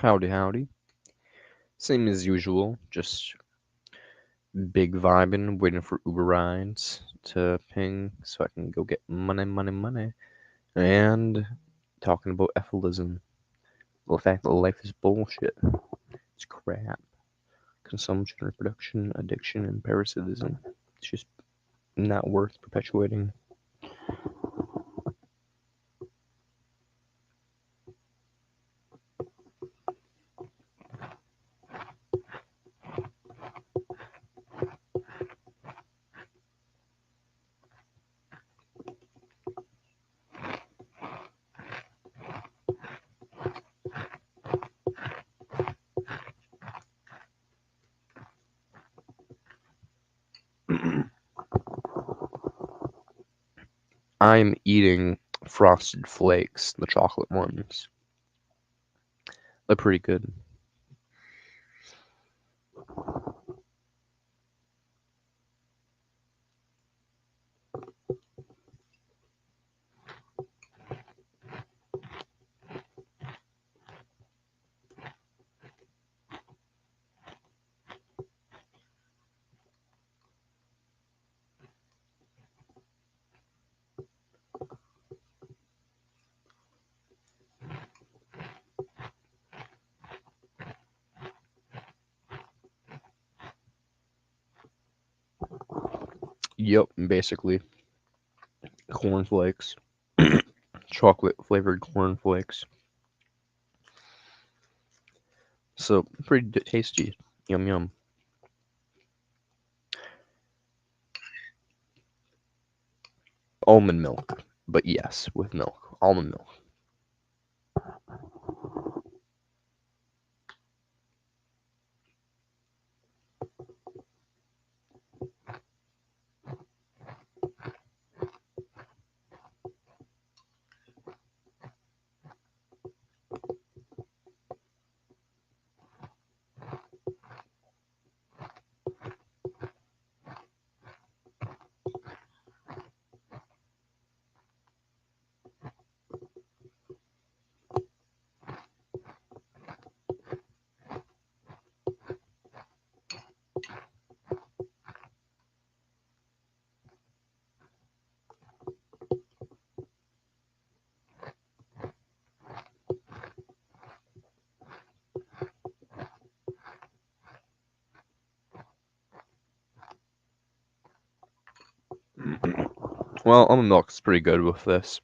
Howdy, howdy. Same as usual, just big vibing, waiting for Uber rides to ping so I can go get money, money, money. And talking about ethylism. The fact that life is bullshit. It's crap. Consumption, reproduction, addiction, and parasitism. It's just not worth perpetuating. I'm eating Frosted Flakes, the chocolate ones. They're pretty good. Yep, basically. Cornflakes. Chocolate flavored cornflakes. So, pretty tasty. Yum yum. Almond milk. But yes, with milk. Almond milk. Well, almond milk's pretty good with this.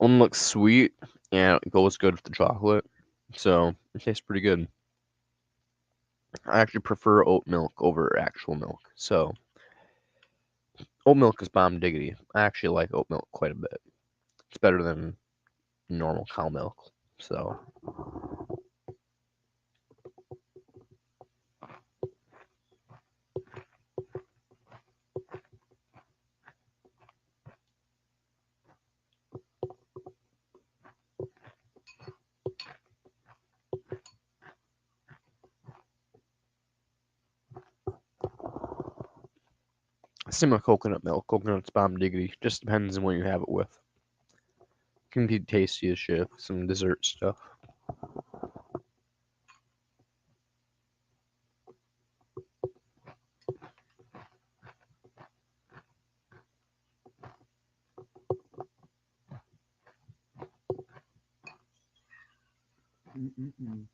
Almond milk's sweet, and it goes good with the chocolate. So, it tastes pretty good. I actually prefer oat milk over actual milk. So, oat milk is bomb diggity. I actually like oat milk quite a bit. It's better than normal cow milk. So, same with coconut milk. Coconut's bomb diggity. Just depends on what you have it with. Can be tasty as shit. Some dessert stuff. Mm-mm-mm.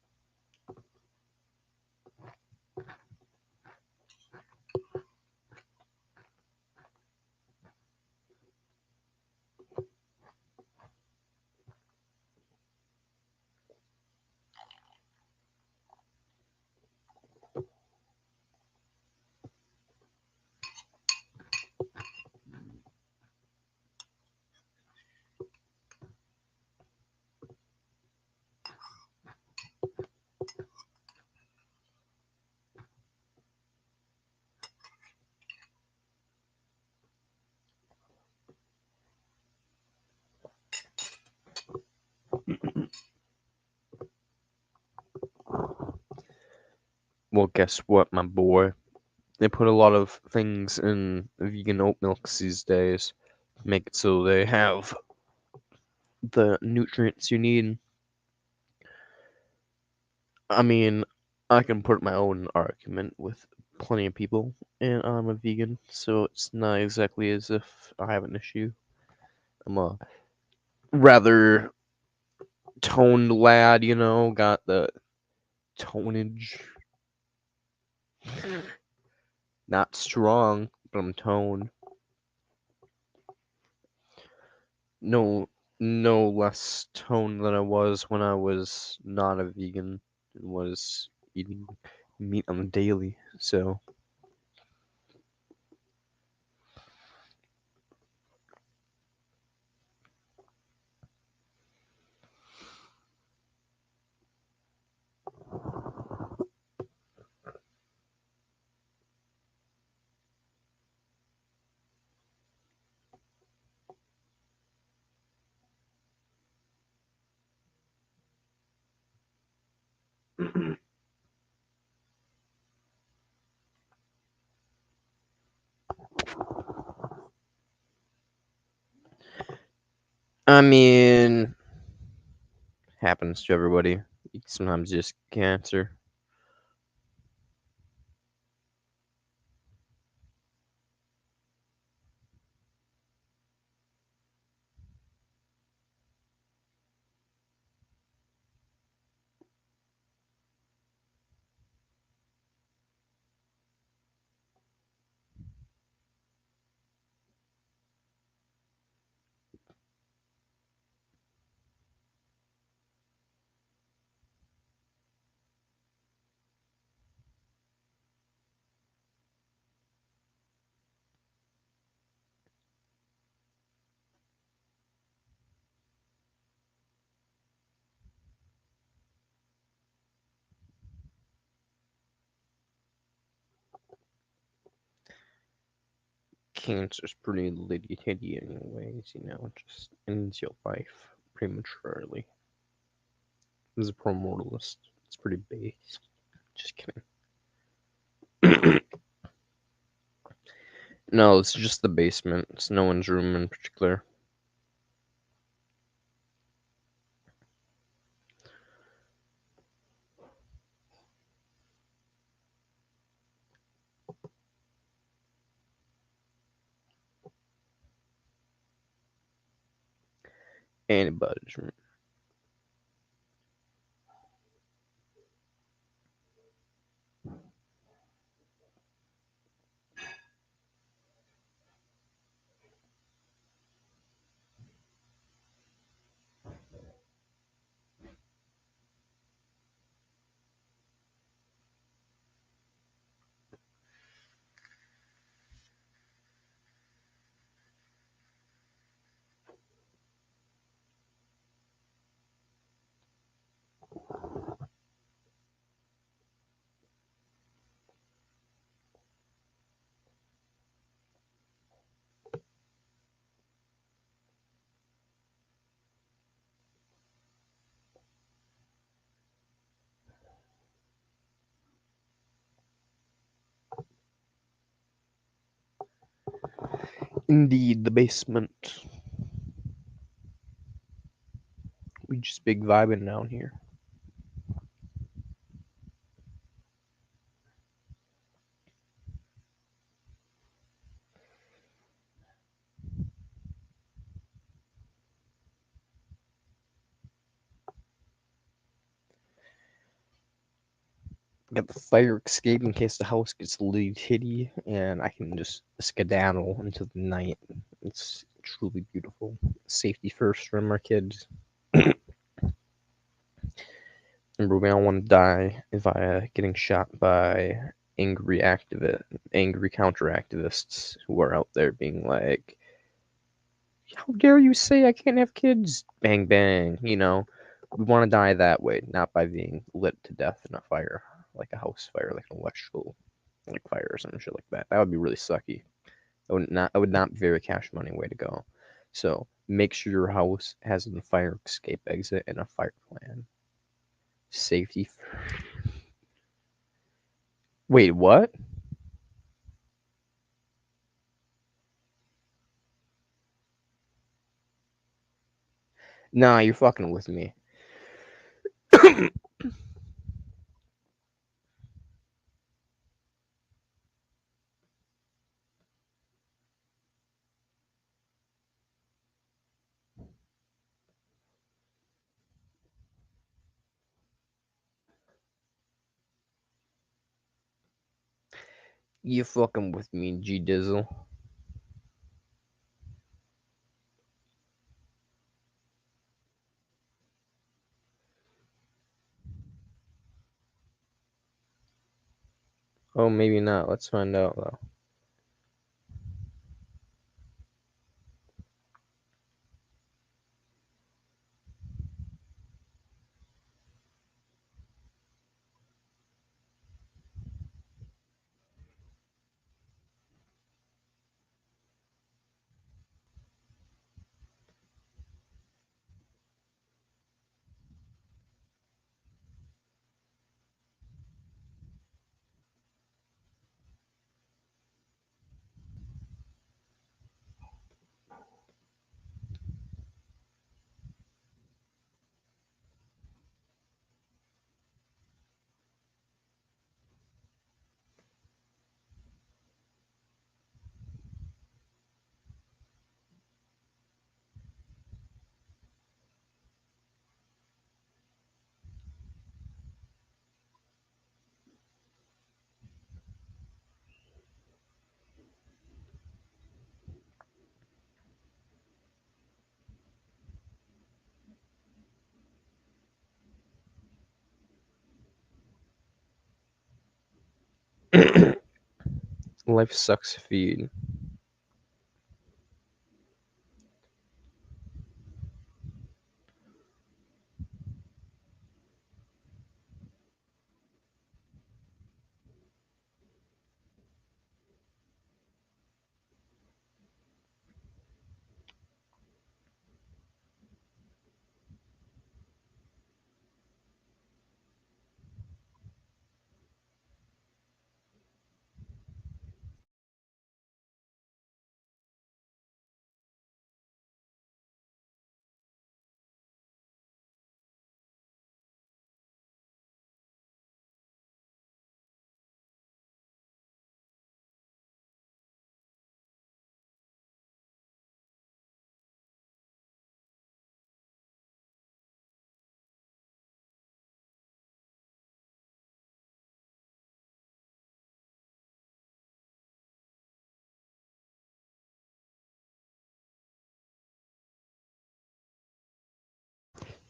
Well, guess what, my boy? They put a lot of things in vegan oat milks these days to make it so they have the nutrients you need. I mean, I can put my own argument with plenty of people, and I'm a vegan, so it's not exactly as if I have an issue. I'm a rather toned lad, got the tonage. Not strong, but I'm toned. No, no less toned than I was when I was not a vegan and was eating meat on the daily. So, I mean, happens to everybody. Sometimes just cancer. Cancer's pretty litty titty, anyways. Just ends your life prematurely. As a promortalist, it's pretty base. Just kidding. No, it's just the basement. It's no one's room in particular. Anybody's room. Indeed, the basement. We just big vibing down here. Got the fire escape in case the house gets litty titty, and I can just skedaddle into the night. It's truly beautiful. Safety first from our kids. Remember, we don't want to die via getting shot by angry counter activists who are out there being like, "How dare you say I can't have kids?" Bang bang. We want to die that way, not by being lit to death in a fire, like a house fire, like an electrical, like fire or some shit like that. That would be really sucky. I would not be very cash money way to go. So make sure your house has a fire escape exit and a fire plan. Safety. Wait, what? Nah, you're fucking with me. You fucking with me, G Dizzle. Oh, maybe not. Let's find out though. Life sucks feed.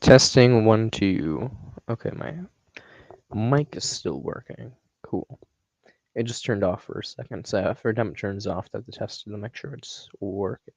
Testing 1 2. Okay, my mic is still working. Cool. It just turned off for a second, so every time it turns off, I have to test it to make sure it's working.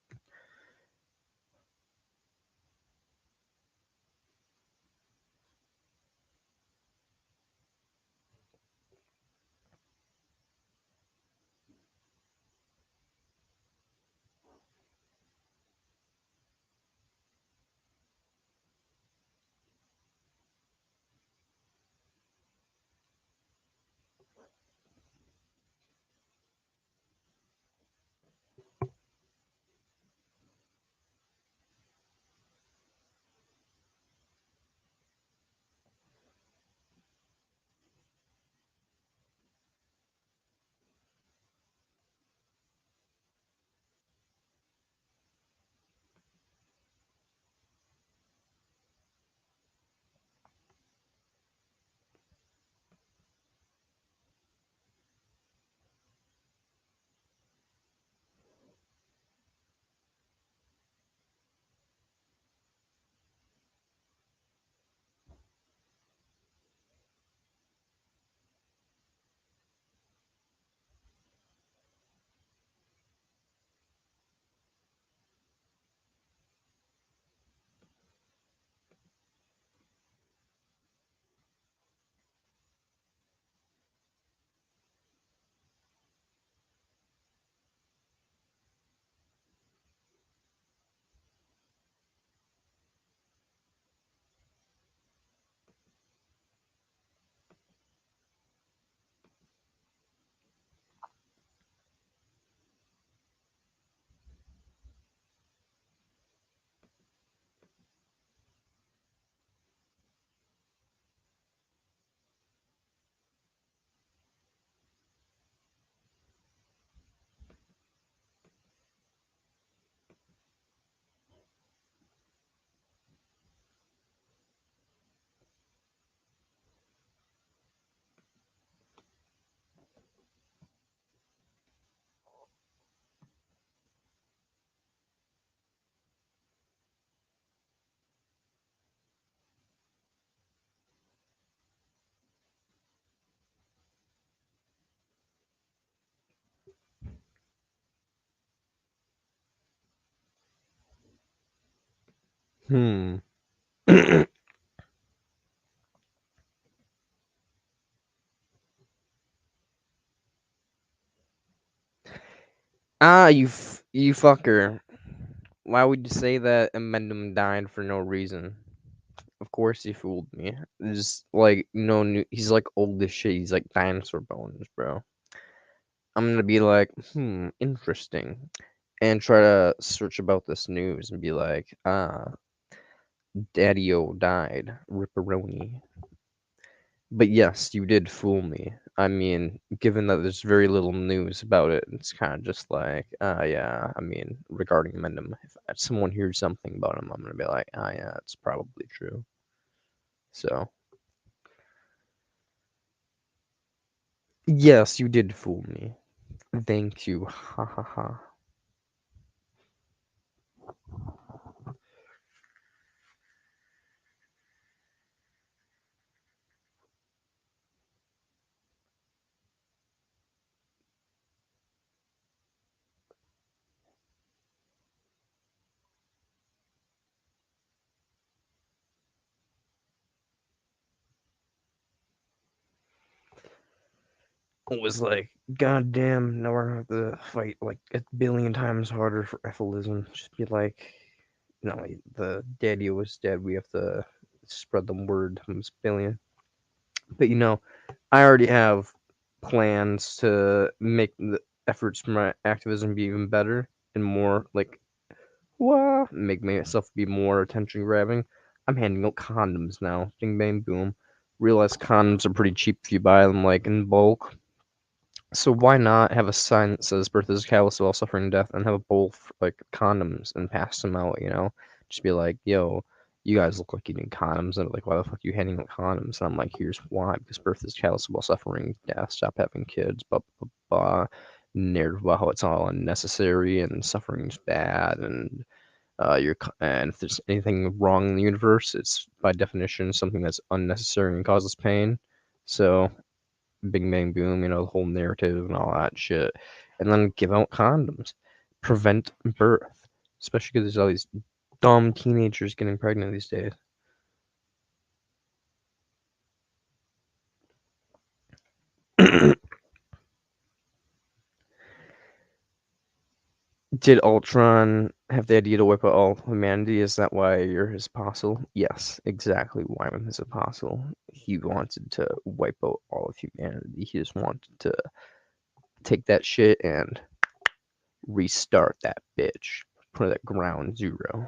Hmm. You fucker. Why would you say that Amendum died for no reason? Of course he fooled me. Just like no new. He's like old as shit. He's like dinosaur bones, bro. I'm gonna be like, interesting, and try to search about this news and be like, Daddy-O died, ripperoni. But yes, you did fool me. I mean, given that there's very little news about it, it's kind of just like, yeah. I mean, regarding Mendham, if someone hears something about him, I'm gonna be like, yeah, it's probably true. So, yes, you did fool me. Thank you. Ha ha ha. It was like, goddamn, now we're gonna have to fight like a billion times harder for Ethylism. Just be like, no, the daddy was dead. We have to spread the word to this billion. But I already have plans to make the efforts for my activism be even better and more like, make myself be more attention grabbing. I'm handing out condoms now. Bing bang boom. Realize condoms are pretty cheap if you buy them like in bulk. So why not have a sign that says "Birth is a catalyst of all suffering and death" and have a bowl of like condoms and pass them out? Just be like, "Yo, you guys look like you need condoms," and like, "Why the fuck are you handing out condoms?" And I'm like, "Here's why: because birth is a catalyst of all suffering, death. Stop having kids." Blah blah blah. Narrative about how it's all unnecessary and suffering's bad, and and if there's anything wrong in the universe, it's by definition something that's unnecessary and causes pain. So Bing Bang Boom, the whole narrative and all that shit, and then give out condoms, prevent birth, especially because there's all these dumb teenagers getting pregnant these days. Did Ultron have the idea to wipe out all humanity? Is that why you're his apostle? Yes, exactly why I'm his apostle. He wanted to wipe out all of humanity. He just wanted to take that shit and restart that bitch. Put it at ground zero.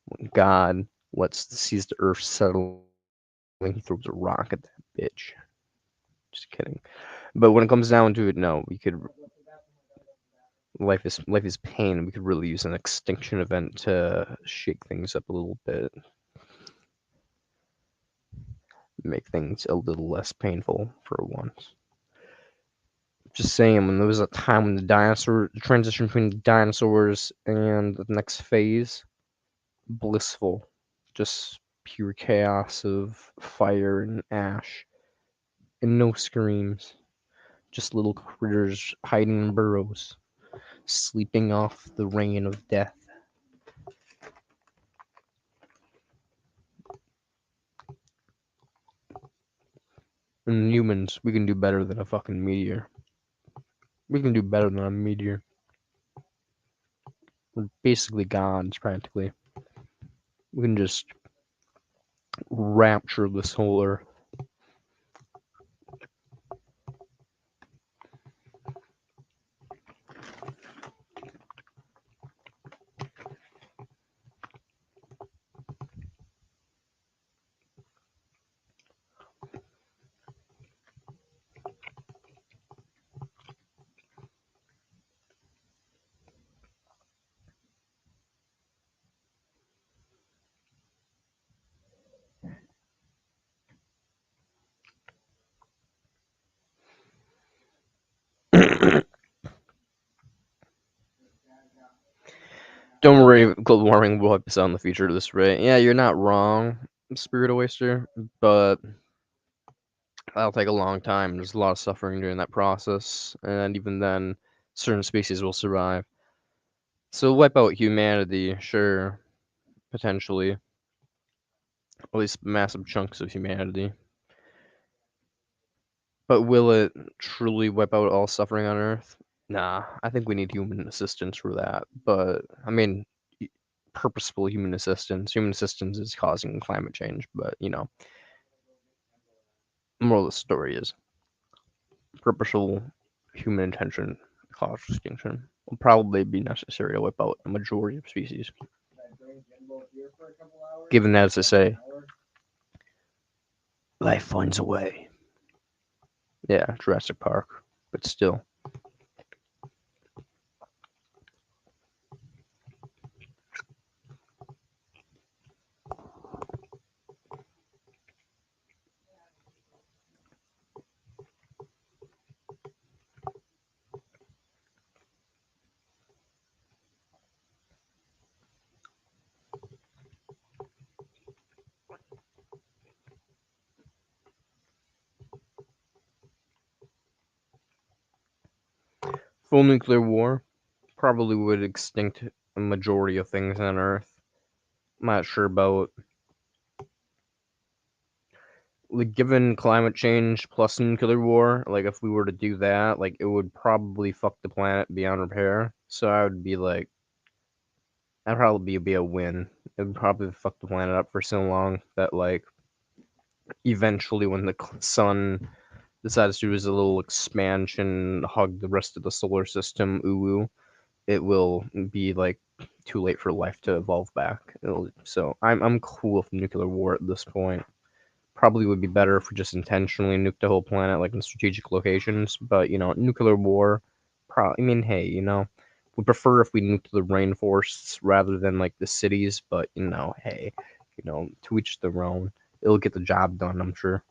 When God sees the earth settling, he throws a rock at that bitch. Just kidding. But when it comes down to it, no, we could. Life is pain. We could really use an extinction event to shake things up a little bit, make things a little less painful for once. Just saying, when there was a time when the transition between the dinosaurs and the next phase, blissful, just pure chaos of fire and ash, and no screams. Just little critters hiding in burrows, sleeping off the rain of death. And humans, we can do better than a fucking meteor. We can do better than a meteor. We're basically gods, practically. We can just rapture this whole earth. Don't worry, global warming will wipe us out in the future at this rate. Yeah, you're not wrong, Spirit Oyster, but that'll take a long time. There's a lot of suffering during that process, and even then, certain species will survive. So wipe out humanity, sure. potentially, at least massive chunks of humanity. But will it truly wipe out all suffering on Earth? Nah, I think we need human assistance for that. But I mean, purposeful human assistance. Human assistance is causing climate change, but moral of the story is purposeful human intention cause extinction will probably be necessary to wipe out a majority of species. Given that, as I say, life finds a way. Yeah, Jurassic Park, but still. Full nuclear war probably would extinct a majority of things on Earth. I'm not sure about, like, given climate change plus nuclear war, like if we were to do that, like it would probably fuck the planet beyond repair. So I would be like, that'd probably be a win. It would probably fuck the planet up for so long that like eventually when the sun decides to do his little expansion, hug the rest of the solar system, ooh, it will be like too late for life to evolve back. So I'm cool with nuclear war at this point. Probably would be better if we just intentionally nuked the whole planet, like in strategic locations. But nuclear war. I mean, hey, we prefer if we nuked the rainforests rather than like the cities. But hey, to each their own. It'll get the job done, I'm sure.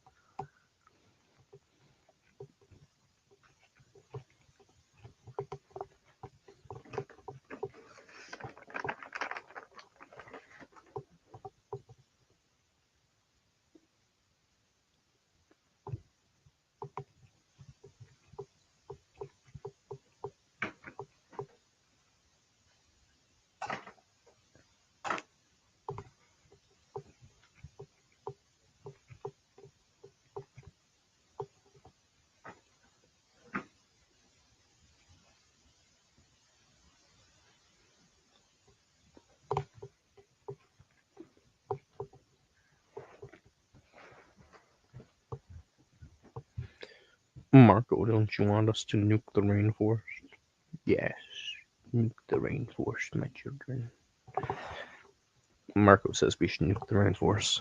Marco, don't you want us to nuke the rainforest? Yes, nuke the rainforest, my children. Marco says we should nuke the rainforest.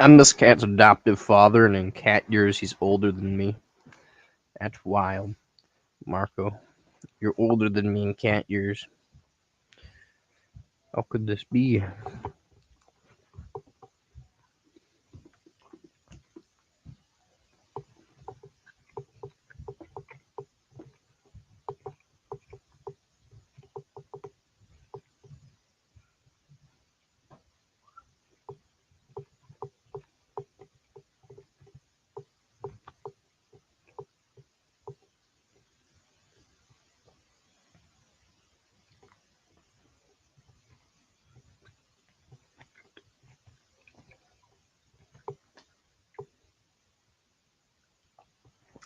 I'm this cat's adoptive father, and in cat years, he's older than me. That's wild, Marco. You're older than me in cat years. How could this be?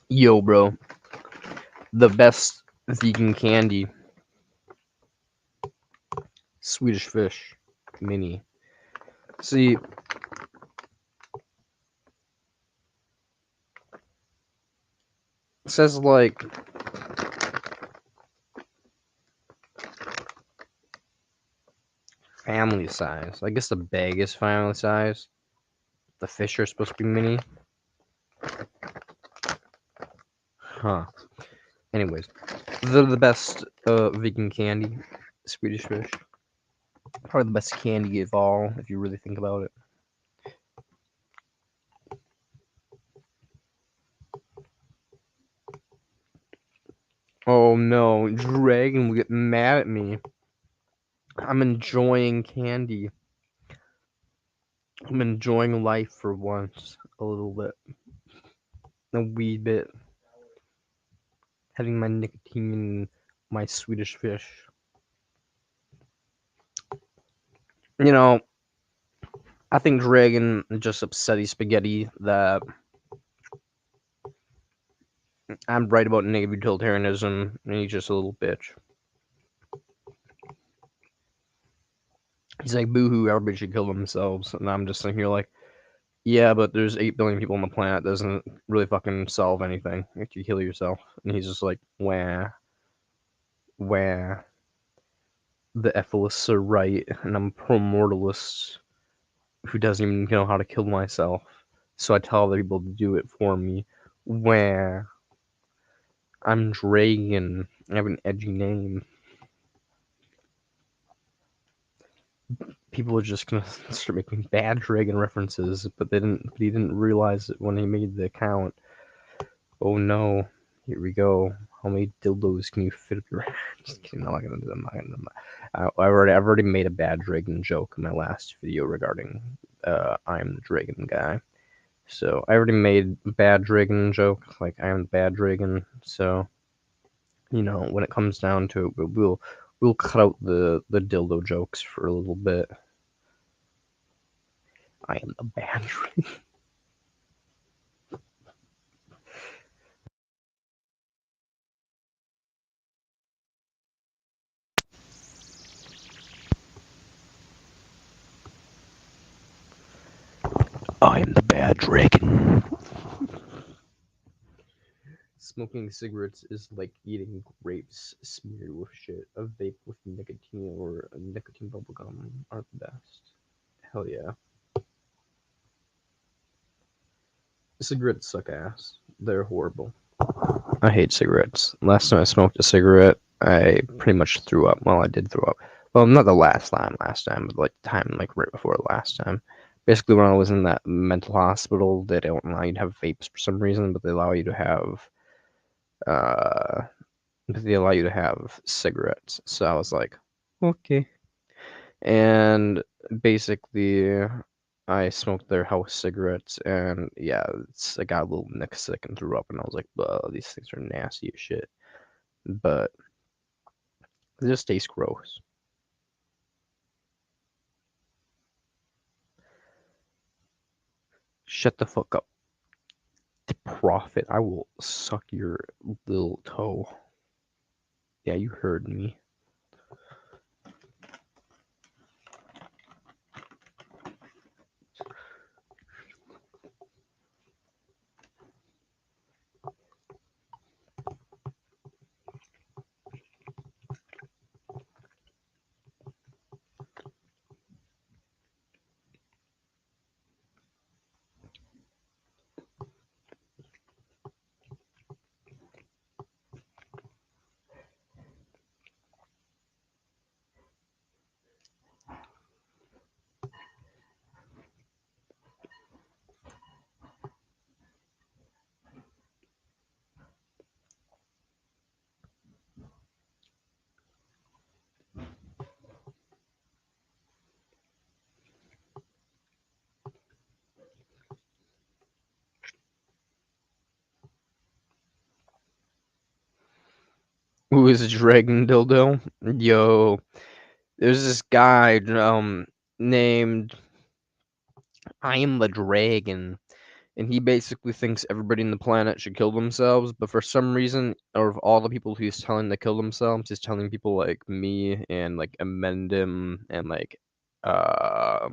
Yo, bro. The best vegan candy. Swedish Fish Mini. See, it says like family size. I guess the bag is family size. The fish are supposed to be mini. Huh. Anyways, they're the best vegan candy. Swedish Fish. Probably the best candy of all, if you really think about it. Oh no, Dragon will get mad at me. I'm enjoying candy. I'm enjoying life for once. A little bit. A wee bit. Having my nicotine, my Swedish fish. You know, I think Dragon just upsetty spaghetti that I'm right about negative utilitarianism, and he's just a little bitch. He's like, boohoo, everybody should kill themselves. And I'm just sitting here like, yeah, but there's 8 billion people on the planet. Doesn't really fucking solve anything if you kill yourself. And he's just like, wah. The Ethelists are right, and I'm a pro-mortalist who doesn't even know how to kill myself. So I tell other people to do it for me. Wah. I'm Dragon. I have an edgy name. People are just gonna start making bad Dragon references, but he didn't realize it when he made the account. Oh no, here we go. How many dildos can you fit up your ass? Just kidding, I'm not gonna do that. I've already made a bad Dragon joke in my last video regarding I'm the Dragon guy. So I already made a bad Dragon joke, like I am the bad Dragon. So when it comes down to it, we'll cut out the dildo jokes for a little bit. I am the bad Dragon. I am the bad Dragon. Smoking cigarettes is like eating grapes smeared with shit. A vape with nicotine or a nicotine bubblegum are the best. Hell yeah. Cigarettes suck ass. They're horrible. I hate cigarettes. Last time I smoked a cigarette, I pretty much threw up. Well, I did throw up. Well, not the last time, but like the time like right before the last time. Basically, when I was in that mental hospital, they don't allow you to have vapes for some reason, but they allow you to have uh cigarettes. So I was like, okay. And basically, I smoked their house cigarettes, and yeah, I got a little nick sick and threw up, and I was like, these things are nasty as shit. But they just taste gross. Shut the fuck up. The prophet, I will suck your little toe. Yeah, you heard me. Who is Dragon Dildo? Yo, there's this guy named I am the Dragon, and he basically thinks everybody on the planet should kill themselves. But for some reason, out of all the people he's telling to kill themselves, he's telling people like me and like Amendum and like uh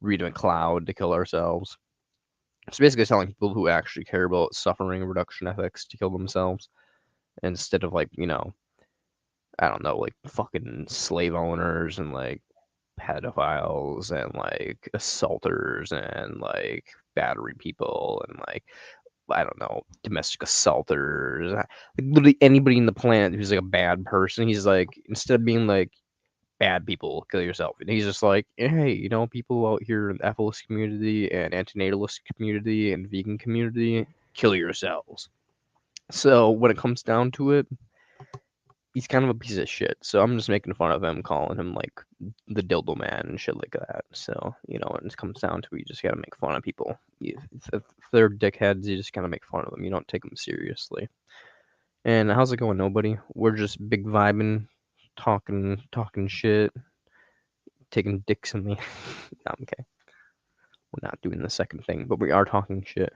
Rita McLeod to kill ourselves. It's basically telling people who actually care about suffering reduction ethics to kill themselves instead of like I don't know, like fucking slave owners and like pedophiles and like assaulters and like battery people and like I don't know, domestic assaulters, like literally anybody in the planet who's like a bad person. He's like, instead of being like bad people, kill yourself, and he's just like, hey, people out here in the ethicist community and antinatalist community and vegan community, kill yourselves. So when it comes down to it, he's kind of a piece of shit. So I'm just making fun of him, calling him like the dildo man and shit like that. So when it comes down to it, you just gotta make fun of people. If they're dickheads, you just gotta make fun of them. You don't take them seriously. And how's it going, nobody? We're just big vibing, talking shit, taking dicks in the. No, I'm okay. We're not doing the second thing, but we are talking shit.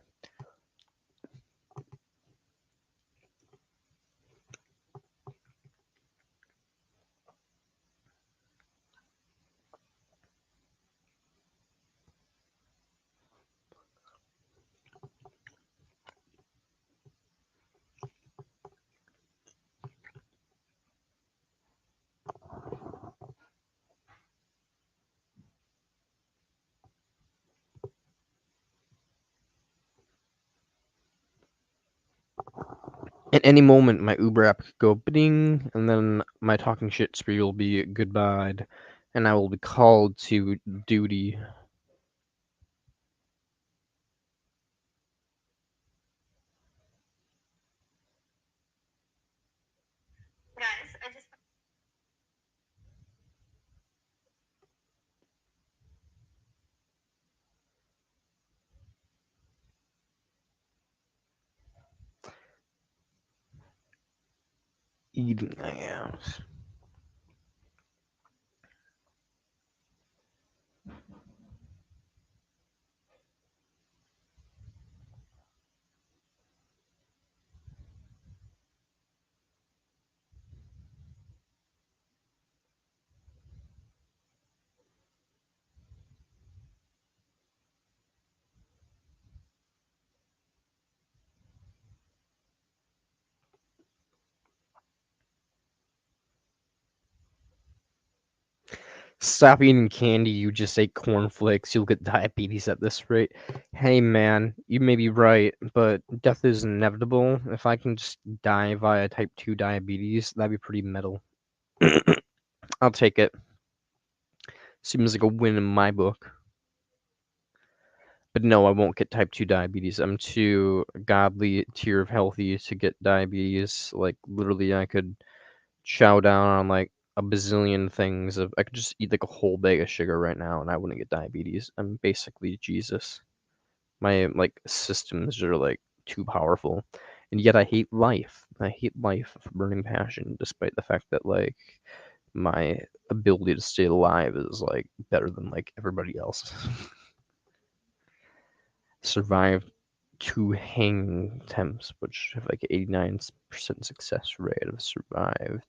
At any moment, my Uber app could go ding, and then my talking shit spree will be goodbye, and I will be called to duty. Eating ass. Stop eating candy, you just ate cornflakes, you'll get diabetes at this rate. Hey man, you may be right, but death is inevitable. If I can just die via type 2 diabetes, that'd be pretty metal. I'll take it. Seems like a win in my book. But no, I won't get type 2 diabetes. I'm too godly tier of healthy to get diabetes. Like, literally, I could chow down on, like, a bazillion things. I could just eat, like, a whole bag of sugar right now, and I wouldn't get diabetes. I'm basically Jesus. My, like, systems are, like, too powerful. And yet I hate life. I hate life with burning passion, despite the fact that, like, my ability to stay alive is, like, better than, like, everybody else. Survive 2 hanging attempts, which have like 89% success rate of survived.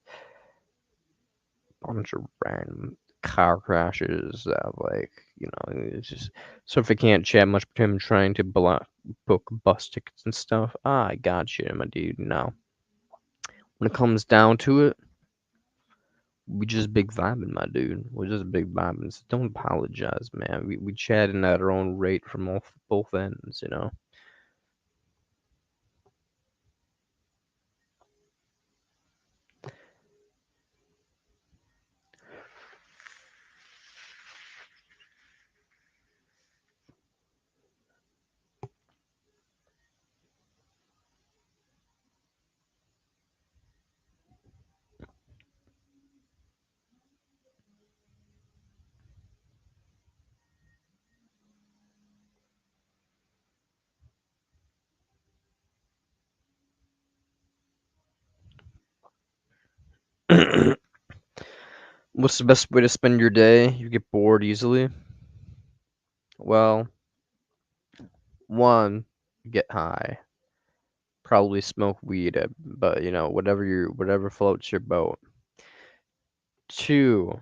Bunch of random car crashes that have it's just so if I can't chat much with him trying to book bus tickets and stuff. I got you, my dude. No. When it comes down to it, we just big vibing, my dude. We're just big vibing. So don't apologize, man. We chatting at our own rate from both ends. What's the best way to spend your day? You get bored easily? Well, one, get high. Probably smoke weed, but whatever floats your boat. Two,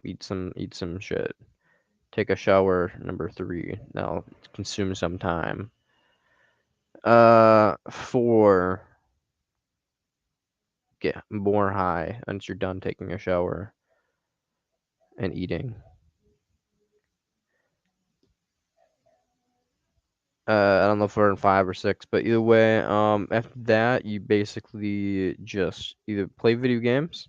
eat some shit. Take a shower. Number three. Now consume some time. Four, get more high once you're done taking a shower and eating. I don't know if we're in five or six, but either way, after that, you basically just either play video games,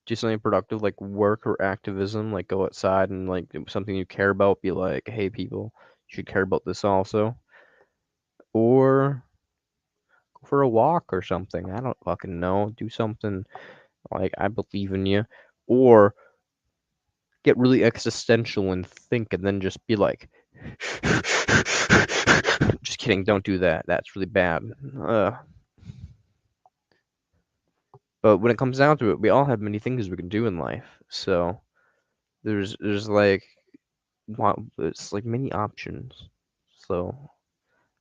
do something productive like work or activism, like go outside and like do something you care about, be like, hey, people, you should care about this also. Or for a walk or something. I don't fucking know. Do something like I believe in you, or get really existential and think, and then just be like, just kidding. Don't do that. That's really bad. But when it comes down to it, we all have many things we can do in life. So there's like it's like many options. So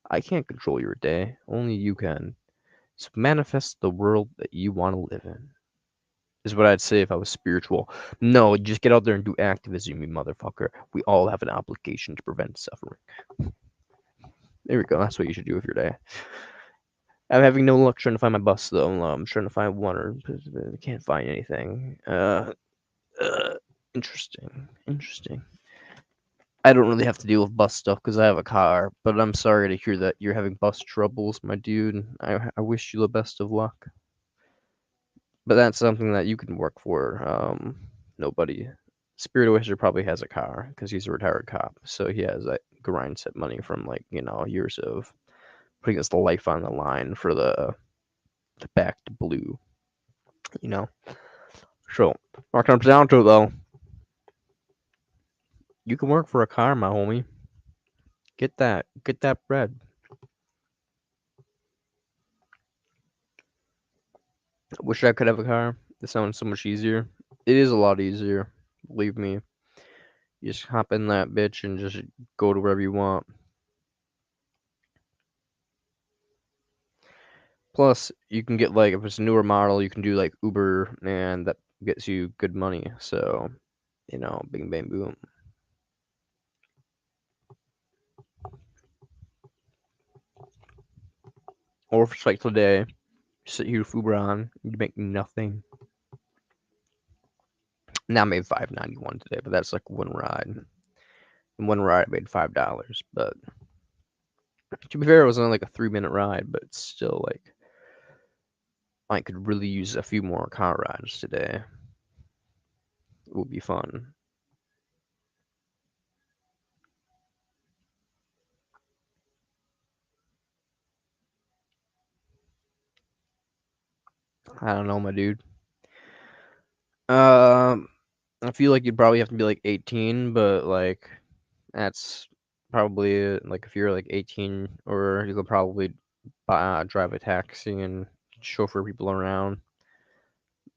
I can't control your day. Only you can. So manifest the world that you want to live in. Is what I'd say if I was spiritual. No, just get out there and do activism, you motherfucker. We all have an obligation to prevent suffering. There we go. That's what you should do with your day. I'm having no luck trying to find my bus though. I'm trying to find one, or I can't find anything. Interesting. Interesting. I don't really have to deal with bus stuff because I have a car, but I'm sorry to hear that you're having bus troubles, my dude. I wish you the best of luck. But that's something that you can work for. Nobody. Spirit Wizard probably has a car because he's a retired cop, so he has that grind set money from like years of putting his life on the line for the back to blue. You know. So what comes down to it, though, you can work for a car, my homie. Get that bread. I wish I could have a car. It sounds so much easier. It is a lot easier. Believe me. You just hop in that bitch and just go to wherever you want. Plus, you can get like if it's a newer model, you can do like Uber, and that gets you good money. So, bing bang boom. Or if it's like today, you sit here with Uber on, you make nothing. Now I made $5.91 today, but that's like one ride. In one ride, I made $5. But to be fair, it was only like a 3-minute ride, but it's still like I could really use a few more car rides today. It would be fun. I don't know, my dude. Um, I feel like you'd probably have to be like 18, but like that's probably like if you're like 18, or you could probably drive a taxi and chauffeur people around.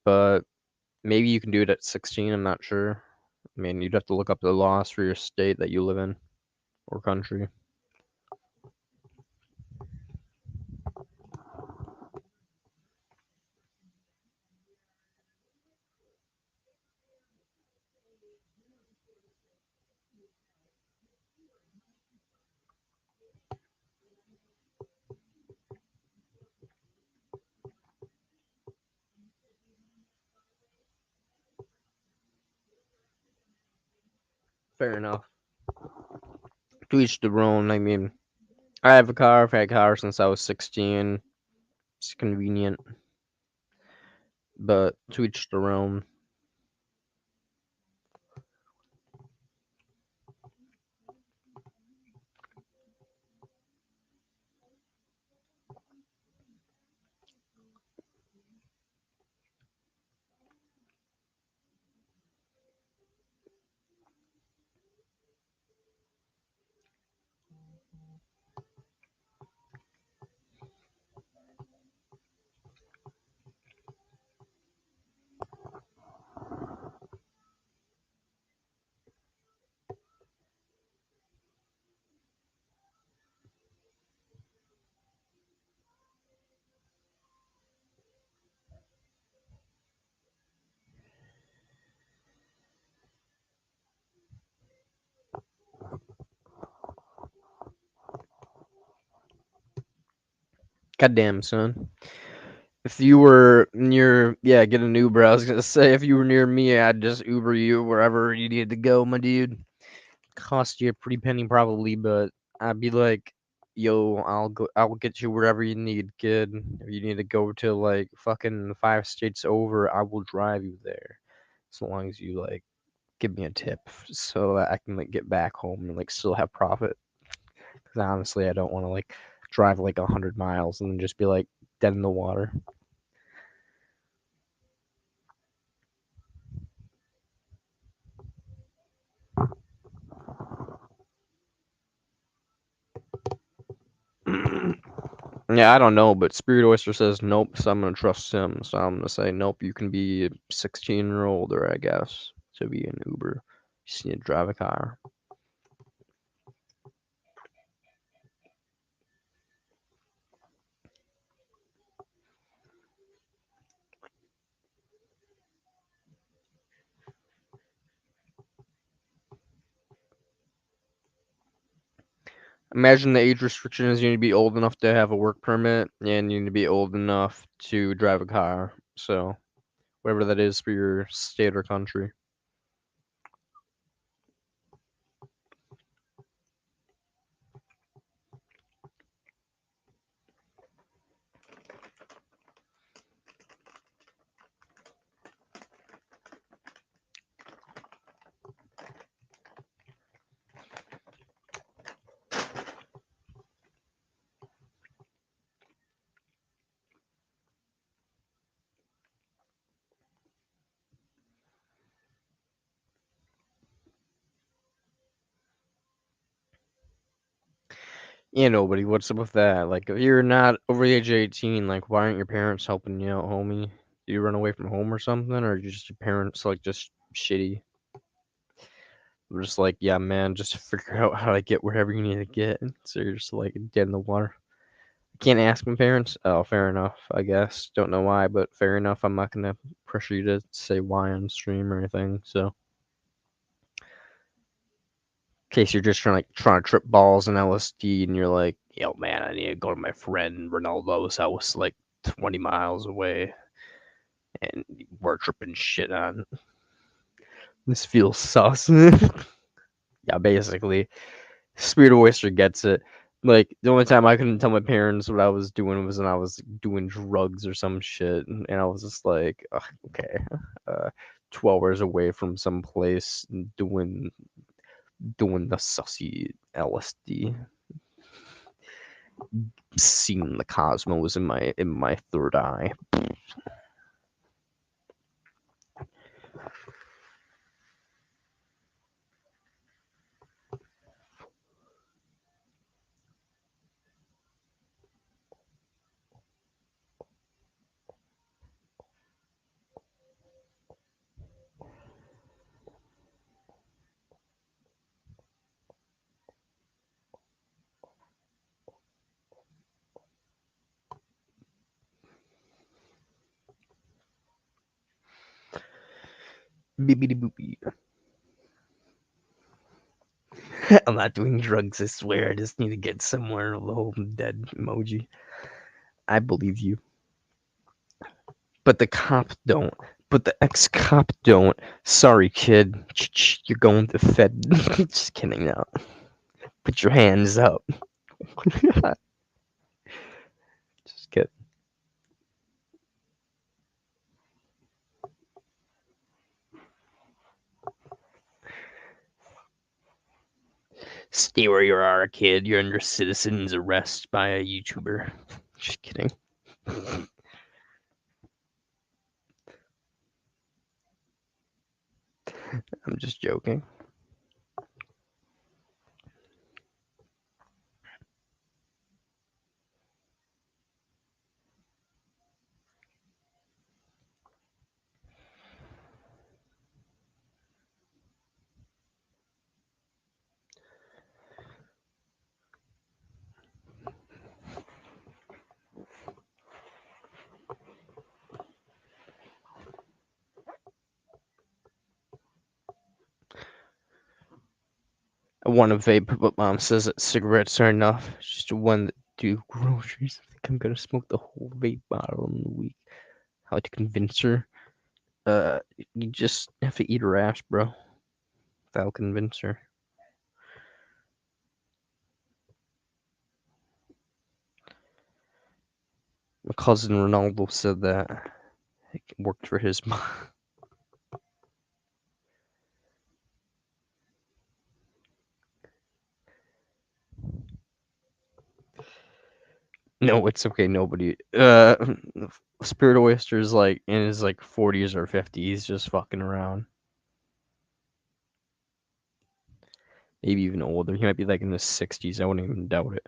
But maybe you can do it at 16. I'm not sure. I mean, you'd have to look up the laws for your state that you live in or country. Fair enough. To each their own. I mean, I have a car. I've had a car since I was 16. It's convenient, but to each their own. Goddamn, son. If you were near, yeah, get an Uber. I was gonna say if you were near me, I'd just Uber you wherever you needed to go, my dude. Cost you a pretty penny probably, but I'd be like, yo, I'll get you wherever you need, kid. If you need to go to like fucking 5 states over, I will drive you there. As long as you like give me a tip so that I can like get back home and like still have profit. Because honestly, I don't want to like drive like 100 miles and then just be like dead in the water. Yeah, I don't know, but Spirit Oyster says nope, so I'm gonna trust him. So I'm gonna say nope. You can be 16 or older, I guess, to be an Uber. You just need to drive a car. Imagine the age restriction is you need to be old enough to have a work permit, and you need to be old enough to drive a car. So whatever that is for your state or country. Yeah, nobody. What's up with that? Like, if you're not over the age of 18, like, why aren't your parents helping you out, homie? Do you run away from home or something, or are you just your parents like just shitty? We're just like, yeah, man, just figure out how to get wherever you need to get. So you're just like dead in the water. Can't ask my parents. Oh, fair enough. I guess. Don't know why, but fair enough. I'm not gonna pressure you to say why on stream or anything. So, in case you're just trying to trip balls and LSD, and you're like, yo, man, I need to go to my friend Ronaldo's house, like 20 miles away, and we're tripping shit on. This feels sus. Yeah, basically. Spirit Oyster gets it. Like, the only time I couldn't tell my parents what I was doing was when I was doing drugs or some shit, and I was just like, "Ugh, okay, uh, 12 hours away from some place doing the sussy LSD, seeing the cosmos in my third eye." Bibbidi boopy. I'm not doing drugs, I swear. I just need to get somewhere. The whole dead emoji. I believe you. But the cop don't. But the ex-cop don't. Sorry, kid. You're going to Fed. Just kidding now. Put your hands up. Just kidding. Stay where you are, kid. You're under citizen's arrest by a YouTuber. Just kidding. I'm just joking. I want to vape, but mom says that cigarettes are enough. Just one that do groceries. I think I'm gonna smoke the whole vape bottle in a week. How to convince her? You just have to eat her ass, bro. That'll convince her. My cousin Ronaldo said that it worked for his mom. No, it's okay. Nobody. Spirit Oyster's like in his like 40s or 50s, just fucking around. Maybe even older. He might be like in his 60s. I wouldn't even doubt it.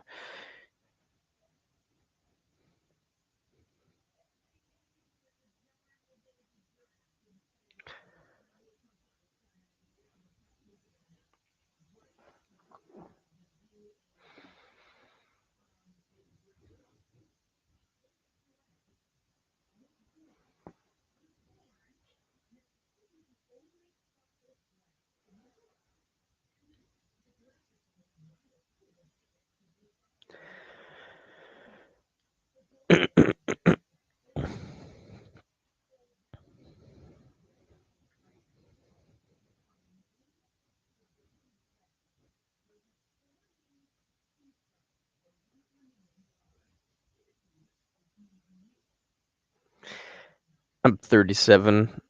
I'm 37.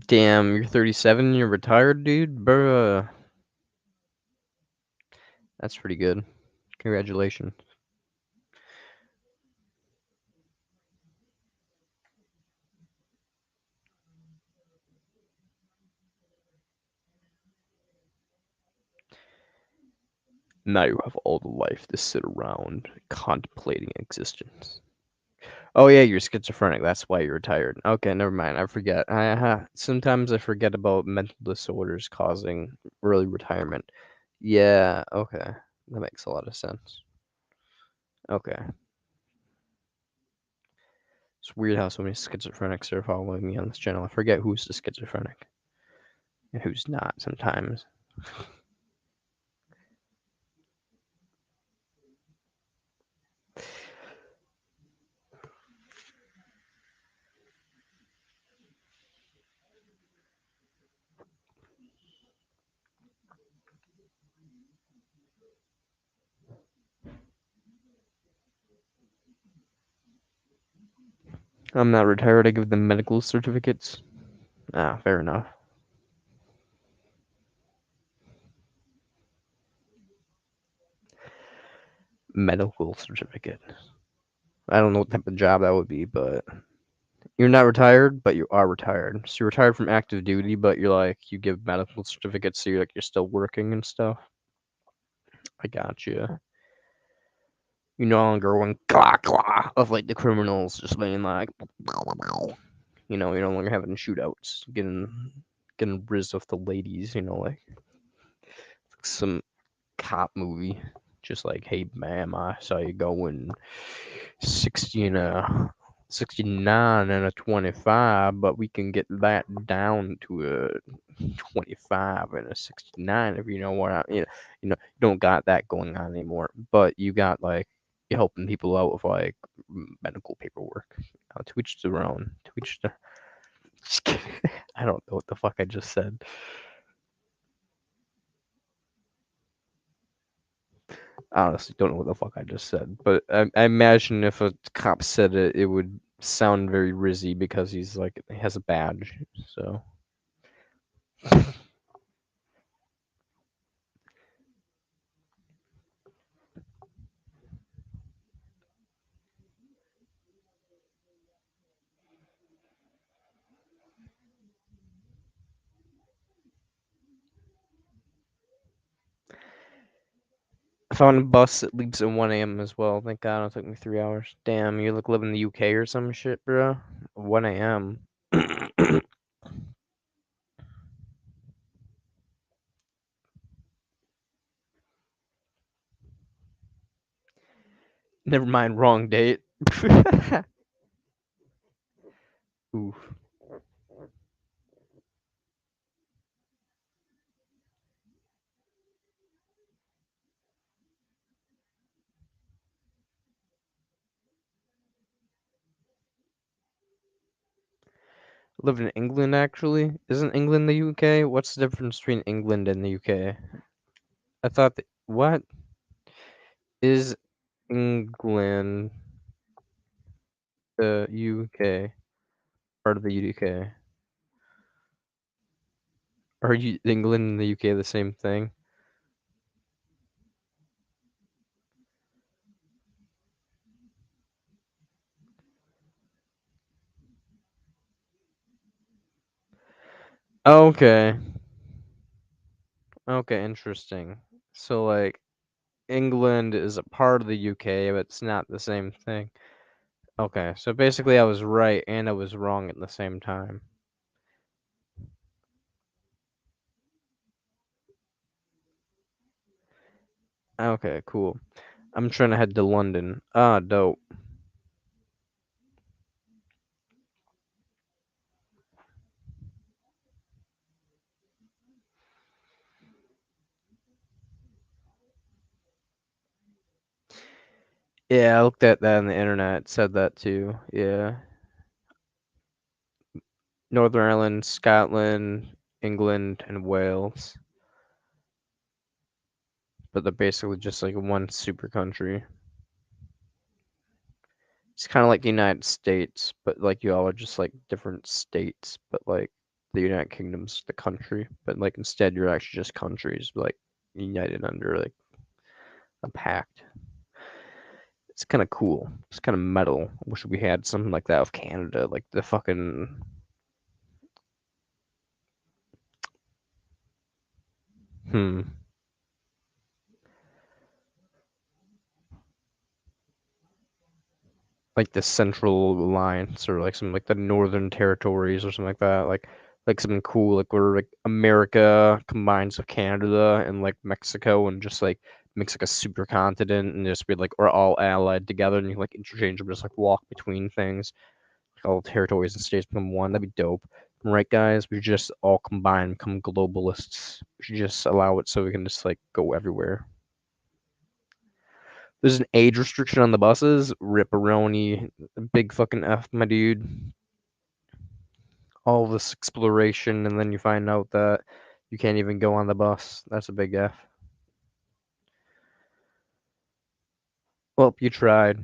Damn, you're 37. You're retired, dude. Bruh. That's pretty good. Congratulations. Now you have all the life to sit around contemplating existence. Oh yeah, you're schizophrenic. That's why you're retired. Okay, never mind. I forget. Sometimes I forget about mental disorders causing early retirement. Yeah. Okay, that makes a lot of sense. Okay, it's weird how so many schizophrenics are following me on this channel. I forget who's the schizophrenic and who's not sometimes. I'm not retired. I give them medical certificates. Ah, fair enough. Medical certificate. I don't know what type of job that would be, but you're not retired, but you are retired. So you're retired from active duty, but you're like you give medical certificates, so you're still working and stuff. I got you. You no longer one claw claw of like the criminals just being like, you're no longer having shootouts, getting riz of the ladies. Like some cop movie. Just like, hey, ma'am, I saw you going 60 and a 69 and a 25, but we can get that down to a 25 and a 69 if you know what you don't got that going on anymore, but you got like you're helping people out with like medical paperwork. To each their own. To each their. Just kidding. I don't know what the fuck I just said. I honestly don't know what the fuck I just said, but I imagine if a cop said it, it would sound very rizzy because he's like he has a badge. So I found a bus that leaves at 1 a.m. as well. Thank God it took me 3 hours. Damn, you live in the UK or some shit, bro. 1 a.m. Never mind, wrong date. Oof. Live in England actually. Isn't England the UK? What's the difference between England and the UK? I thought that, what is England the UK? Part of the UK. Are you England and the UK the same thing? Okay. Okay, interesting. So, like, England is a part of the UK, but it's not the same thing. Okay, so basically I was right and I was wrong at the same time. Okay, cool. I'm trying to head to London. Ah, dope. Yeah, I looked at that on the internet. It said that too. Yeah. Northern Ireland, Scotland, England, and Wales. But they're basically just like one super country. It's kind of like the United States, but like you all are just like different states, but like the United Kingdom's the country, but like instead you're actually just countries, like united under like a pact. It's kind of cool. It's kind of metal. I wish we had something like that of Canada, like the fucking hmm. Like the Central Alliance or like some like the Northern Territories or something like that. Like something cool, like where like America combines with Canada and like Mexico and just like makes like a super continent and just be like we're all allied together and you like interchangeably just like walk between things. Like all territories and states become one. That'd be dope. Right, guys? We should just all combine, become globalists. We should just allow it so we can just like go everywhere. There's an age restriction on the buses. Ripperoni, big fucking F, my dude. All this exploration, and then you find out that you can't even go on the bus. That's a big F. Well, you tried.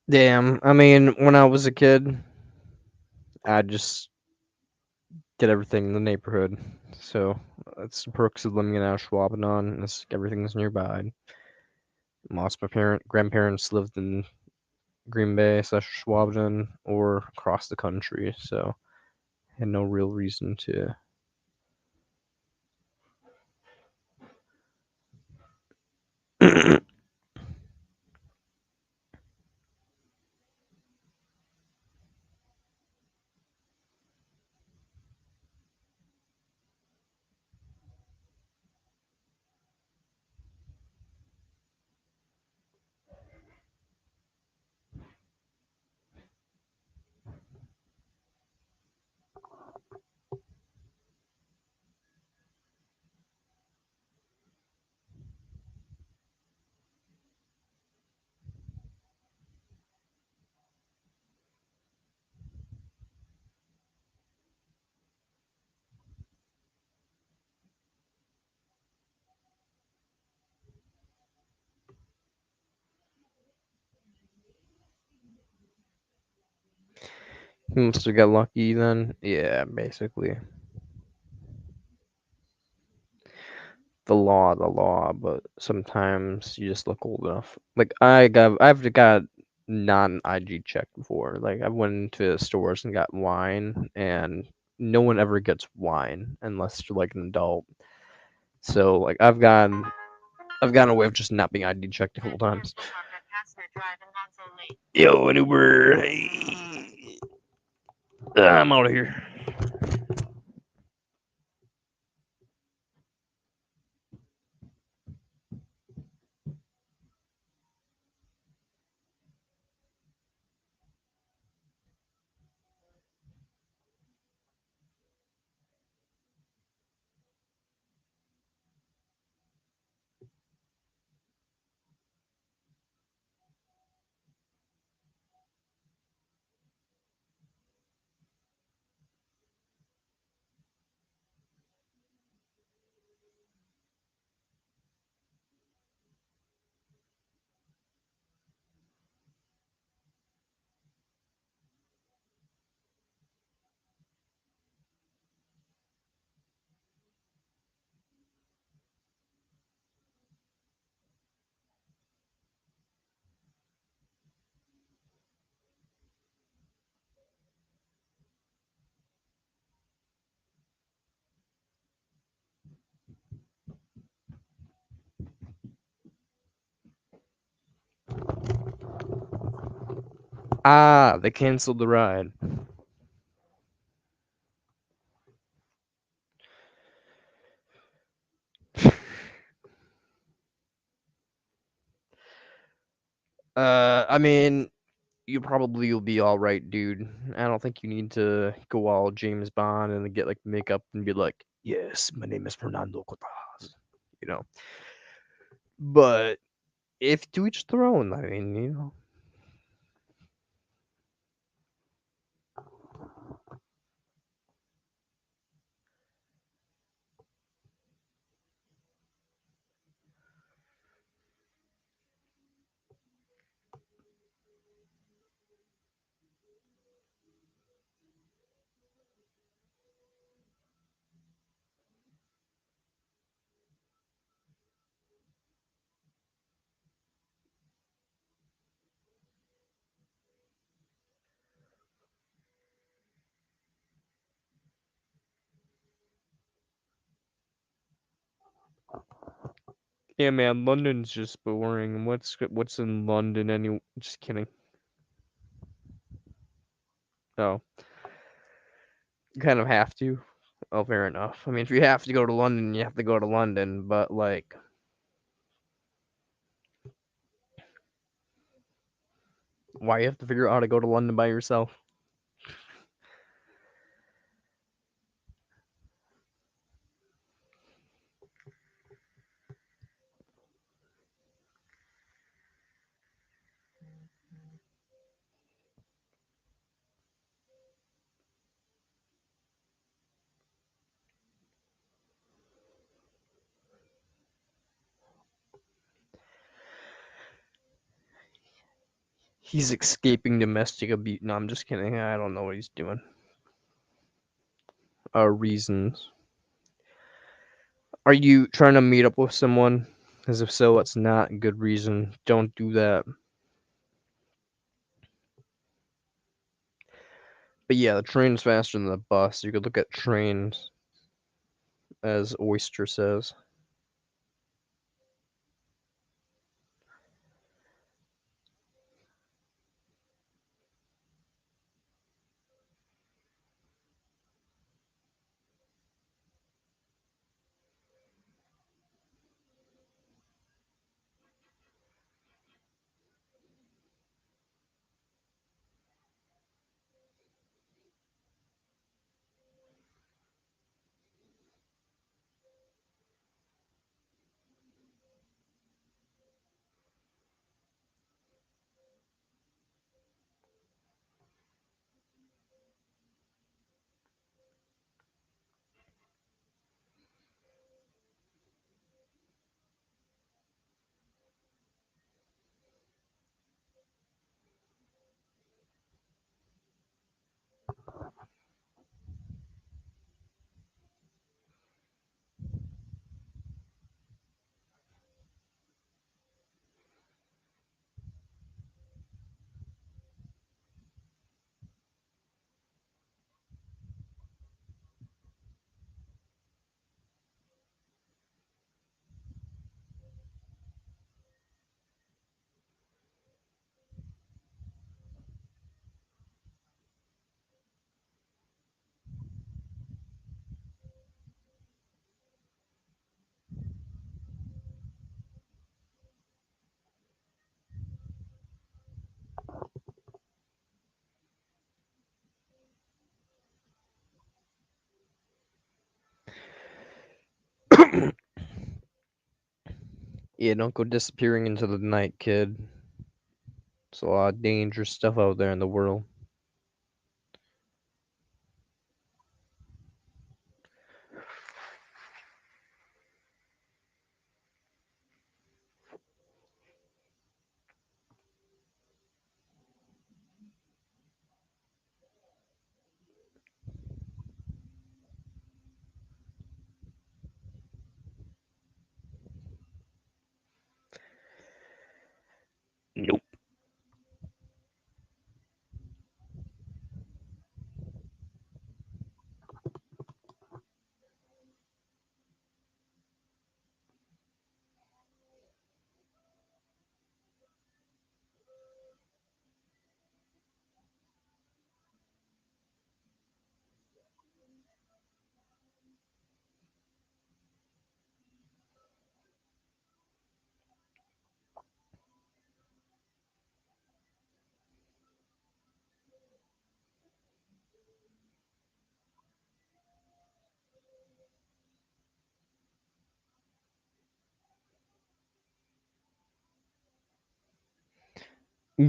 Damn. I mean, when I was a kid, I just did everything in the neighborhood. So that's the perks of living in Ashwaubenon. Everything's nearby. Most of my grandparents lived in Green Bay slash Schwaben or across the country, so I had no real reason to. He must have got lucky then. Yeah, basically. The law, but sometimes you just look old enough. Like I've got non-IG checked before. Like I went into stores and got wine, and no one ever gets wine unless you're like an adult. So like I've gotten away with just not being ID checked a couple times. Yo, an Uber. Hey. I'm out of here. Ah, they canceled the ride. I mean, you probably will be all right, dude. I don't think you need to go all James Bond and get like makeup and be like, "Yes, my name is Fernando Cortaz," you know. But if to each their own, I mean, you know. Yeah, man, London's just boring. What's in London anyway? Just kidding. Oh, you kind of have to. Oh, fair enough. I mean, if you have to go to London, you have to go to London. But like, why you have to figure out how to go to London by yourself? He's escaping domestic abuse. No, I'm just kidding. I don't know what he's doing. Reasons. Are you trying to meet up with someone? Because if so, it's not a good reason. Don't do that. But yeah, the train's faster than the bus. You could look at trains, as Oyster says. Yeah, don't go disappearing into the night, kid. There's a lot of dangerous stuff out there in the world. Nope.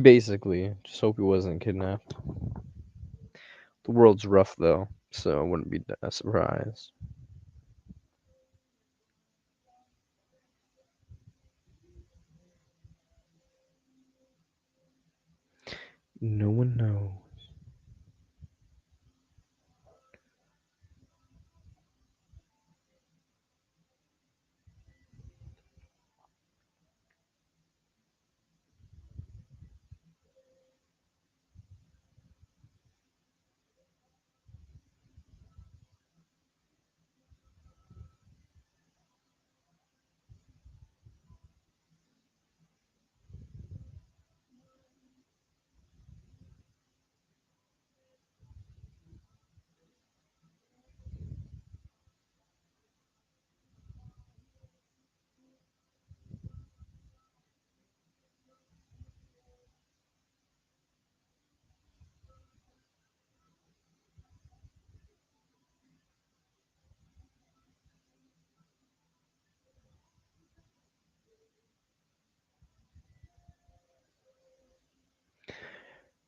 Basically, just hope he wasn't kidnapped. The world's rough though, so I wouldn't be that surprised. No one knows.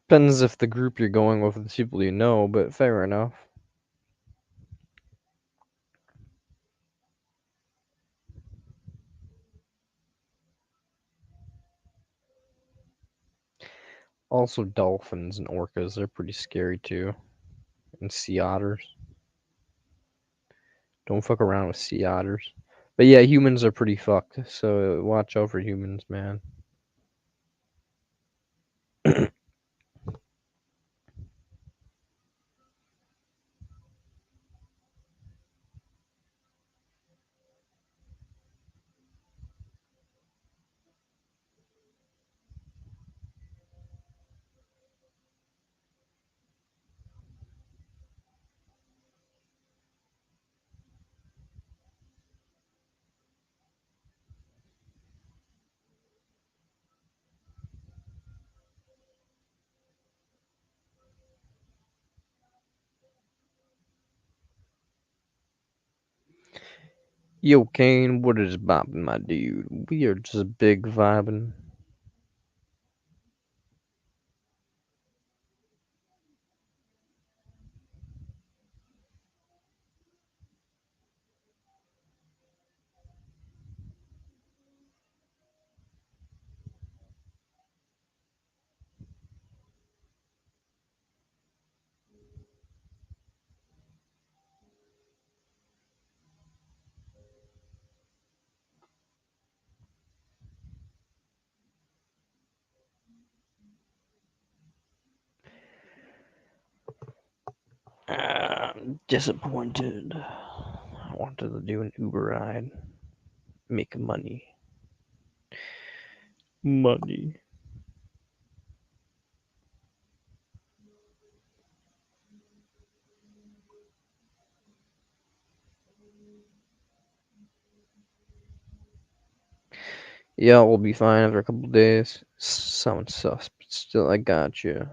Depends if the group you're going with is people you know, but fair enough. Also, dolphins and orcas, they're pretty scary too. And sea otters. Don't fuck around with sea otters. But yeah, humans are pretty fucked, so watch out for humans, man. Yo, Kane, what is bopping, my dude? We are just big vibing. Disappointed. I wanted to do an Uber ride. Make money. Money. Yeah, we'll be fine after a couple days. Sounds sus, but still, I got you.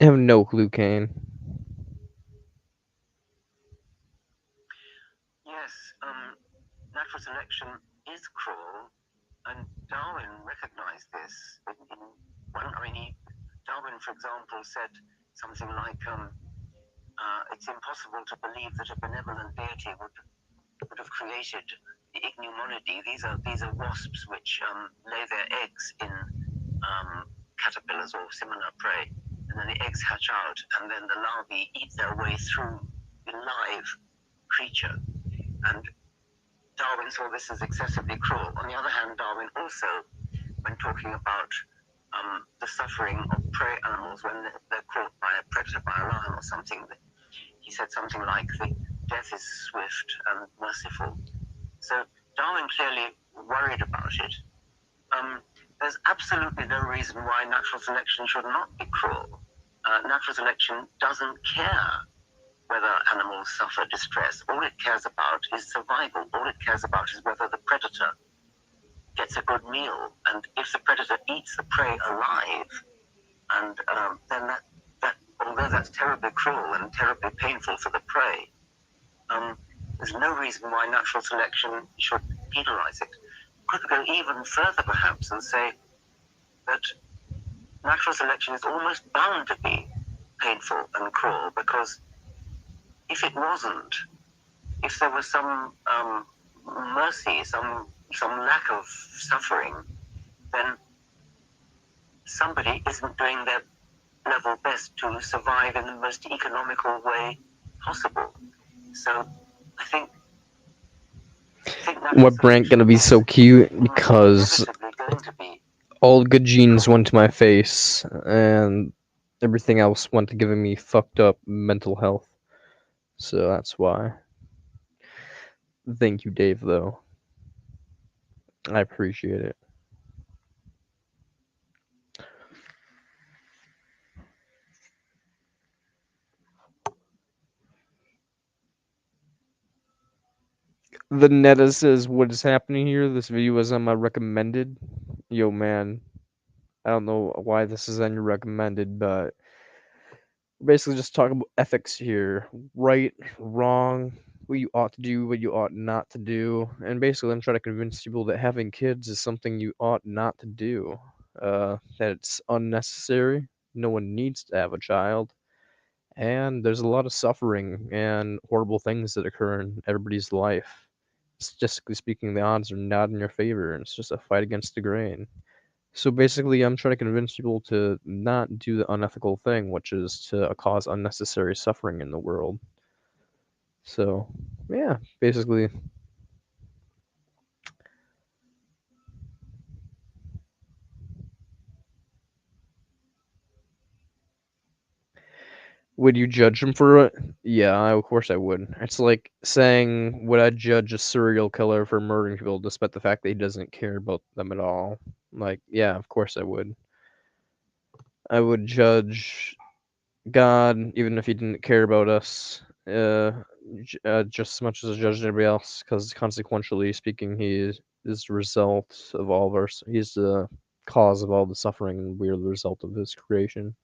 I have no clue, Kane. Yes, natural selection is cruel, and Darwin recognized this in one. I mean, Darwin, for example, said something like, "It's impossible to believe that a benevolent deity would have created the Ichneumonidae. These are wasps which lay their eggs in caterpillars or similar prey, and then the eggs hatch out, and then the larvae eat their way through the live creature." And Darwin saw this as excessively cruel. On the other hand, Darwin also, when talking about the suffering of prey animals when they're caught by a predator, by a lion or something, he said something like, "The death is swift and merciful." So Darwin clearly worried about it. There's absolutely no reason why natural selection should not be cruel. Natural selection doesn't care whether animals suffer distress. All it cares about is survival. All it cares about is whether the predator gets a good meal. And if the predator eats the prey alive, and then that, although that's terribly cruel and terribly painful for the prey, there's no reason why natural selection should penalize it. Could go even further, perhaps, and say that natural selection is almost bound to be painful and cruel, because if it wasn't, if there was some mercy, some lack of suffering, then somebody isn't doing their level best to survive in the most economical way possible. So I think natural What Brant selection gonna be is so cute because inevitably going to be. all the good genes went to my face and everything else went to giving me fucked up mental health. So that's why. Thank you, Dave, though. I appreciate it. The Netta says, "What is happening here? This video is on my recommended." Yo, man, I don't know why this is on your recommended, but we're basically just talking about ethics here. Right, wrong, what you ought to do, what you ought not to do. And basically, I'm trying to convince people that having kids is something you ought not to do. That it's unnecessary. No one needs to have a child. And there's a lot of suffering and horrible things that occur in everybody's life. Statistically speaking, the odds are not in your favor, and it's just a fight against the grain. So basically, I'm trying to convince people to not do the unethical thing, which is to cause unnecessary suffering in the world. So, yeah, basically, would you judge him for it? Yeah, of course I would. It's like saying, would I judge a serial killer for murdering people despite the fact that he doesn't care about them at all? Like, yeah, of course I would. I would judge God, even if he didn't care about us, just as much as I judge anybody else, because consequentially speaking, is the result of all of our. He's the cause of all the suffering, and we're the result of his creation.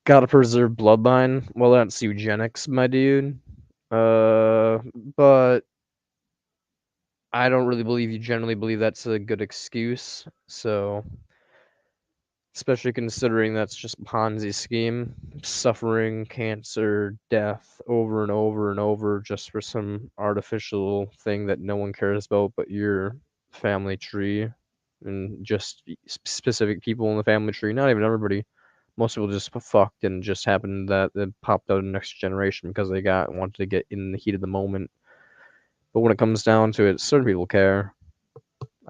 Gotta preserve bloodline. Well, that's eugenics, my dude. Uh, but I don't really believe you generally believe that's a good excuse. So especially considering that's just a Ponzi scheme, suffering, cancer, death over and over and over just for some artificial thing that no one cares about but your family tree and just specific people in the family tree. Not even everybody. Most people just fucked and just happened that it popped out in the next generation because they wanted to get in the heat of the moment. But when it comes down to it, certain people care,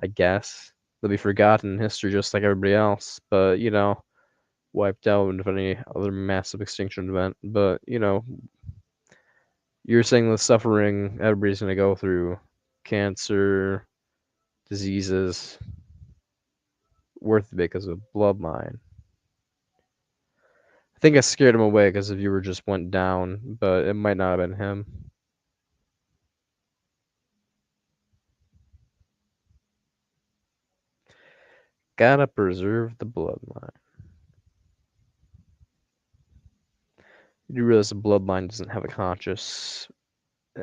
I guess. They'll be forgotten in history just like everybody else. But, wiped out of any other massive extinction event. But, you're saying the suffering everybody's going to go through cancer, diseases, worth it because of bloodline. I think I scared him away because the viewer just went down, but it might not have been him. Gotta preserve the bloodline. You do realize the bloodline doesn't have a conscious,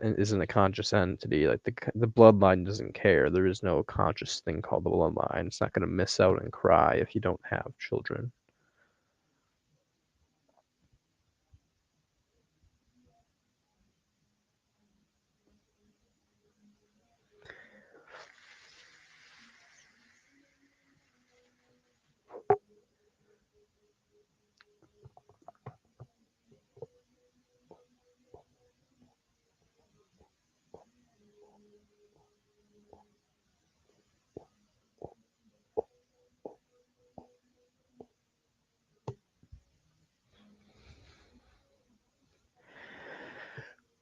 isn't a conscious entity. Like the bloodline doesn't care. There is no conscious thing called the bloodline. It's not gonna miss out and cry if you don't have children.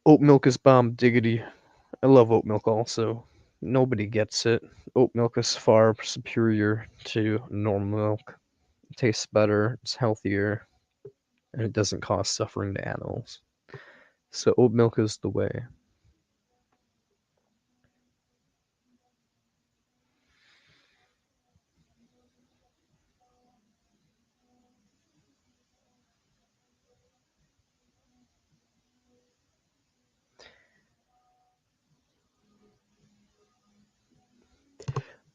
Oat milk is bomb diggity. I love oat milk also. Nobody gets it. Oat milk is far superior to normal milk. It tastes better, it's healthier, and it doesn't cause suffering to animals. So oat milk is the way.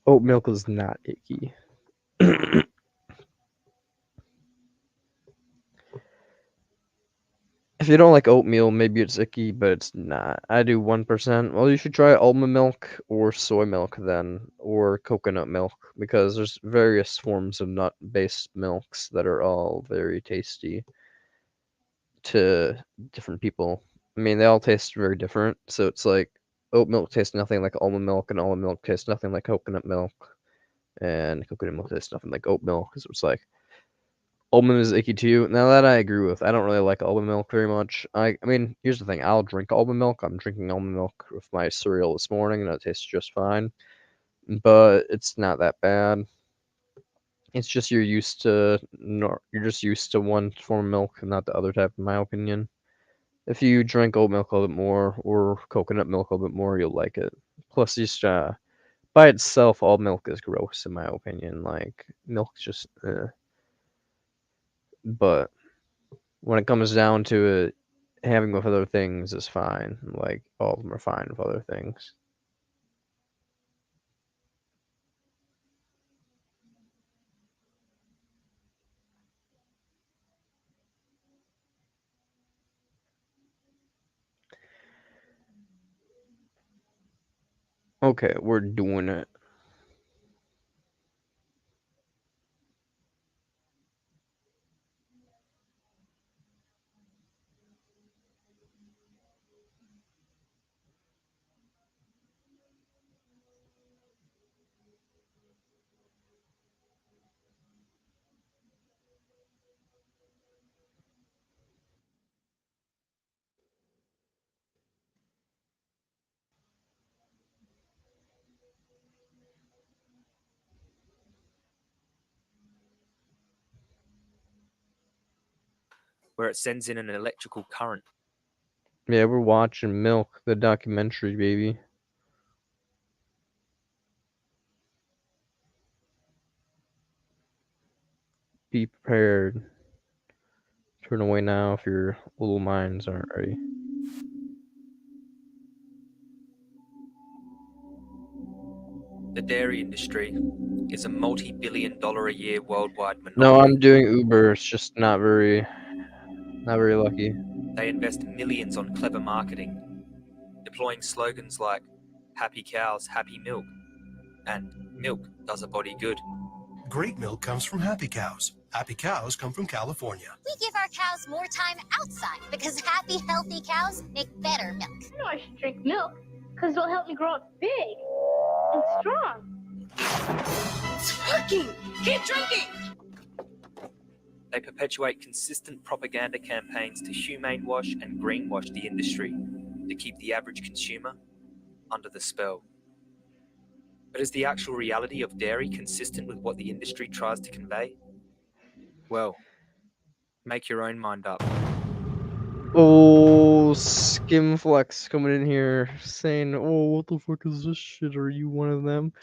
Oat milk is not icky. If you don't like oatmeal, maybe it's icky, but it's not. I do 1%. Well, you should try almond milk or soy milk then, or coconut milk, because there's various forms of nut-based milks that are all very tasty to different people. I mean, they all taste very different, so it's like oat milk tastes nothing like almond milk tastes nothing like coconut milk, and coconut milk tastes nothing like oat milk, because it's like almond is icky too. Now that I agree with. I don't really like almond milk very much. I mean, here's the thing. I'll drink almond milk. I'm drinking almond milk with my cereal this morning, and it tastes just fine. But it's not that bad. It's just you're just used to one form of milk and not the other type, in my opinion. If you drink oat milk a little bit more or coconut milk a little bit more, you'll like it. Plus, just by itself, all milk is gross, in my opinion. Like milk's just, but when it comes down to it, having with other things is fine. Like all of them are fine with other things. Okay, we're doing it. where it sends in an electrical current. Yeah, we're watching Milk, the documentary, baby. Be prepared. Turn away now if your little minds aren't ready. The dairy industry is a multi-billion-dollar a year worldwide No, monopoly. I'm doing Uber. It's just not very lucky. They invest millions on clever marketing, deploying slogans like "Happy cows, happy milk," and "Milk does a body good." Great milk comes from happy cows. Happy cows come from California. We give our cows more time outside because happy, healthy cows make better milk. I know I should drink milk because it'll help me grow up big and strong. It's working! Keep drinking! They perpetuate consistent propaganda campaigns to humane wash and greenwash the industry to keep the average consumer under the spell. But is the actual reality of dairy consistent with what the industry tries to convey? Well, make your own mind up. Oh, Skimflex coming in here saying, "Oh, what the fuck is this shit? Are you one of them?"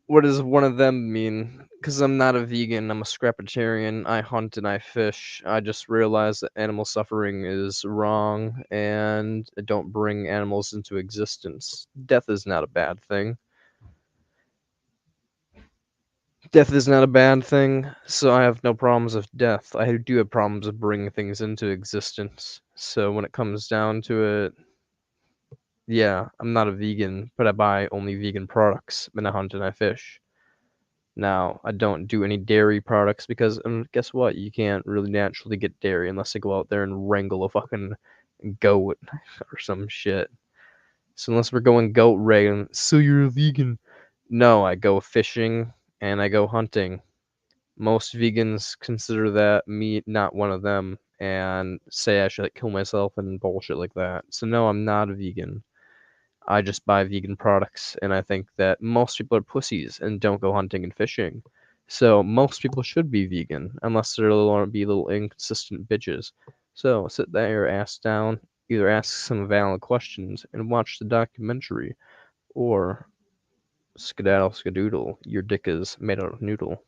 What does one of them mean? Because I'm not a vegan, I'm a scrapitarian. I hunt and I fish. I just realized that animal suffering is wrong and I don't bring animals into existence. Death is not a bad thing. Death is not a bad thing, so I have no problems with death. I do have problems with bringing things into existence. So when it comes down to it, yeah, I'm not a vegan, but I buy only vegan products and I hunt and I fish. Now, I don't do any dairy products because guess what? You can't really naturally get dairy unless you go out there and wrangle a fucking goat or some shit. So unless we're going goat raiding, so you're a vegan. No, I go fishing and I go hunting. Most vegans consider that me not one of them and say I should like kill myself and bullshit like that. So no, I'm not a vegan. I just buy vegan products, and I think that most people are pussies and don't go hunting and fishing. So most people should be vegan, unless they want to be little inconsistent bitches. So sit there, ass down, either ask some valid questions and watch the documentary, or skedaddle skedoodle, your dick is made out of noodle.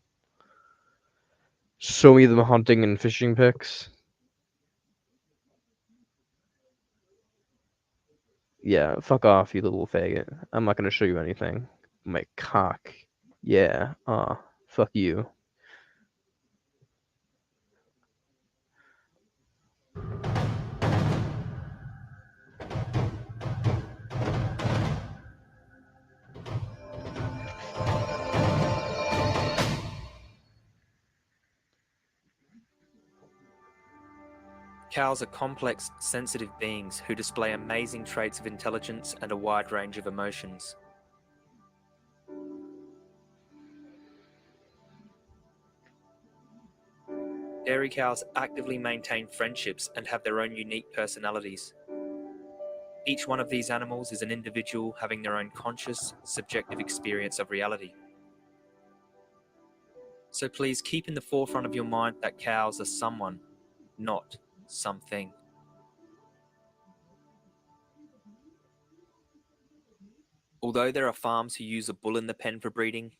Show me the hunting and fishing pics. Yeah, fuck off, you little faggot. I'm not gonna show you anything. My cock. Yeah, fuck you. Cows are complex, sensitive beings who display amazing traits of intelligence and a wide range of emotions. Dairy cows actively maintain friendships and have their own unique personalities. Each one of these animals is an individual having their own conscious, subjective experience of reality. So please keep in the forefront of your mind that cows are someone, not something. Although there are farms who use a bull in the pen for breeding,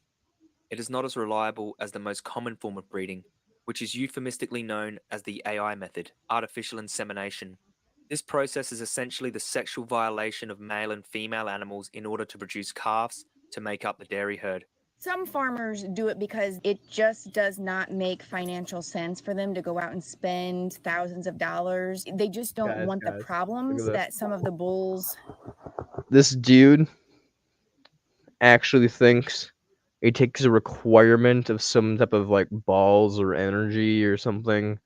it is not as reliable as the most common form of breeding, which is euphemistically known as the AI method, artificial insemination. This process is essentially the sexual violation of male and female animals in order to produce calves to make up the dairy herd. Some farmers do it because it just does not make financial sense for them to go out and spend thousands of dollars. They just don't want the problems that some of the bulls. This dude actually thinks it takes a requirement of some type of like balls or energy or something.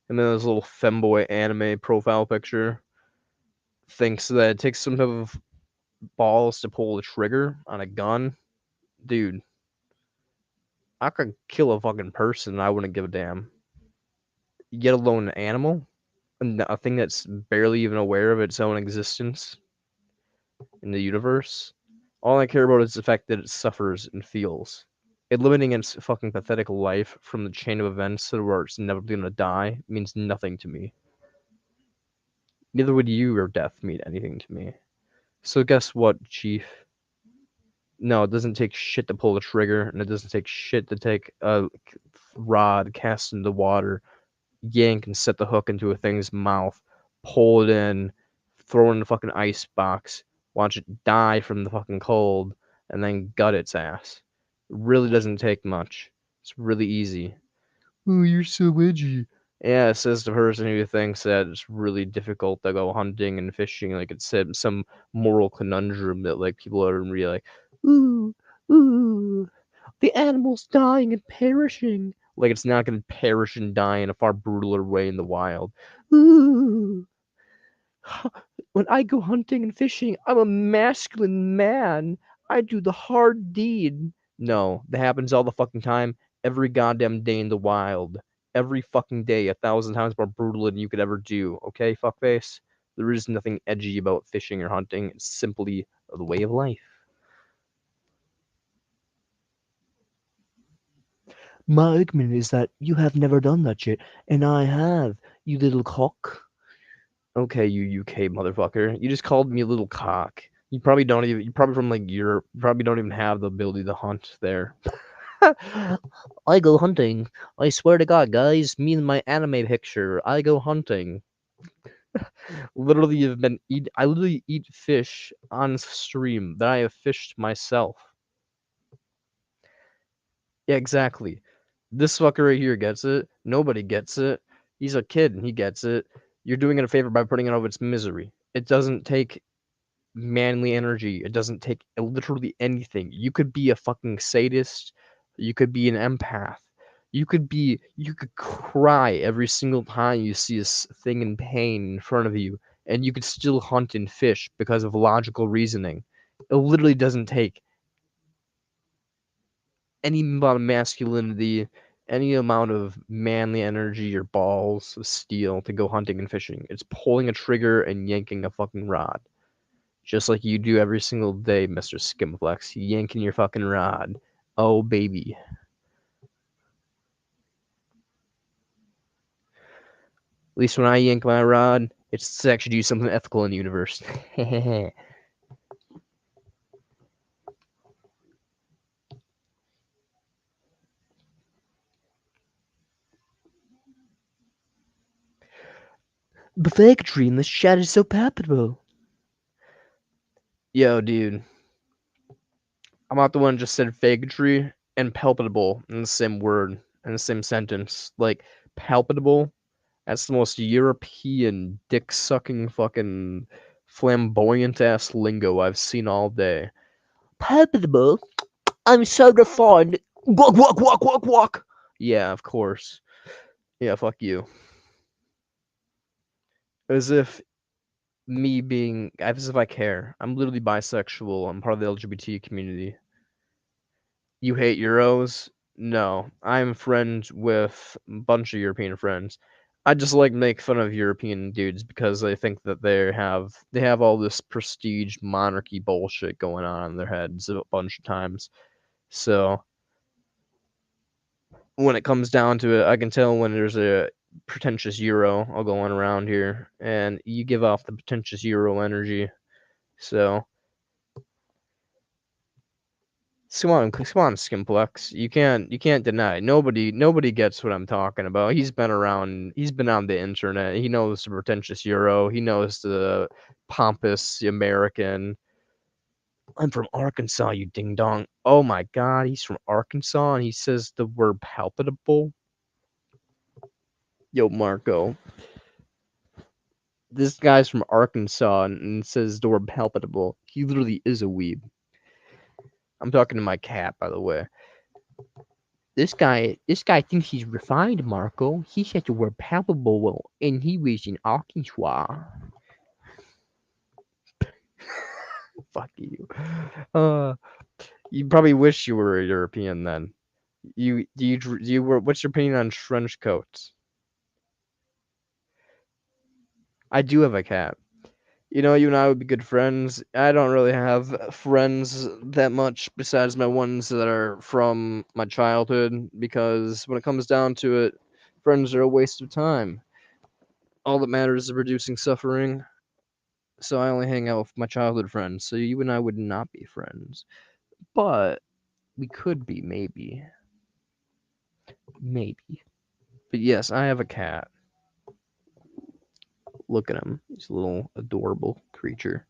And then this little femboy anime profile picture thinks that it takes some type of balls to pull the trigger on a gun. Dude, I could kill a fucking person and I wouldn't give a damn. Yet alone an animal? A thing that's barely even aware of its own existence in the universe. All I care about is the fact that it suffers and feels. Eliminating its fucking pathetic life from the chain of events where it's never gonna die means nothing to me. Neither would you or death mean anything to me. So guess what, Chief? No, it doesn't take shit to pull the trigger, and it doesn't take shit to take a rod cast into the water, yank and set the hook into a thing's mouth, pull it in, throw it in the fucking ice box, watch it die from the fucking cold, and then gut its ass. It really doesn't take much. It's really easy. Oh, you're so edgy. Yeah, says the person who thinks that it's really difficult to go hunting and fishing, like it's some moral conundrum that like people are really like, ooh, ooh, the animal's dying and perishing. Like it's not gonna perish and die in a far brutaler way in the wild. Ooh. When I go hunting and fishing, I'm a masculine man. I do the hard deed. No, that happens all the fucking time, every goddamn day in the wild. Every fucking day, 1,000 times more brutal than you could ever do. Okay, fuckface? There is nothing edgy about fishing or hunting. It's simply the way of life. My argument is that you have never done that shit, and I have, you little cock. Okay, you UK motherfucker. You just called me a little cock. You probably don't even. You probably from like Europe. You probably don't even have the ability to hunt there. I go hunting. I swear to God, guys. Me and my anime picture. I go hunting. Literally, have been eat. I literally eat fish on stream that I have fished myself. Yeah, exactly. This fucker right here gets it. Nobody gets it. He's a kid and he gets it. You're doing it a favor by putting it out of its misery. It doesn't take manly energy. It doesn't take literally anything. You could be a fucking sadist. You could be an empath. You could cry every single time you see this thing in pain in front of you, and you could still hunt and fish because of logical reasoning. It literally doesn't take any amount of masculinity, any amount of manly energy or balls of steel to go hunting and fishing. It's pulling a trigger and yanking a fucking rod. Just like you do every single day, Mr. Skimflex. Yanking your fucking rod. Oh, baby. At least when I yank my rod, it's to actually do something ethical in the universe. The fakery in this chat is so palpable. Yo, dude. I'm not the one who just said fakery and palpable in the same word, in the same sentence. Like, palpable, that's the most European dick-sucking fucking flamboyant-ass lingo I've seen all day. Palpable? I'm so refined. Walk, walk, walk, walk, walk. Yeah, of course. Yeah, fuck you. As if as if I care. I'm literally bisexual. I'm part of the LGBT community. You hate Euros? No. I'm friends with a bunch of European friends. I just like make fun of European dudes because I think that they have all this prestige monarchy bullshit going on in their heads a bunch of times. So when it comes down to it, I can tell when there's a pretentious Euro all going around here, and you give off the pretentious Euro energy. So come on, Skimplex. You can't deny it. Nobody gets what I'm talking about. He's been around. He's been on the internet. He knows the pretentious Euro. He knows the pompous American. I'm from Arkansas, you ding dong. Oh my God, he's from Arkansas, and he says the word palpable. Yo, Marco. This guy's from Arkansas and says the word palpable. He literally is a weeb. I'm talking to my cat, by the way. This guy thinks he's refined, Marco. He said the word palpable and he was in Arkansas. Fuck you. You probably wish you were a European then. What's your opinion on trench coats? I do have a cat. You know, you and I would be good friends. I don't really have friends that much besides my ones that are from my childhood because when it comes down to it, friends are a waste of time. All that matters is reducing suffering. So I only hang out with my childhood friends. So you and I would not be friends. But we could be, maybe. Maybe. But yes, I have a cat. Look at him. He's a little adorable creature.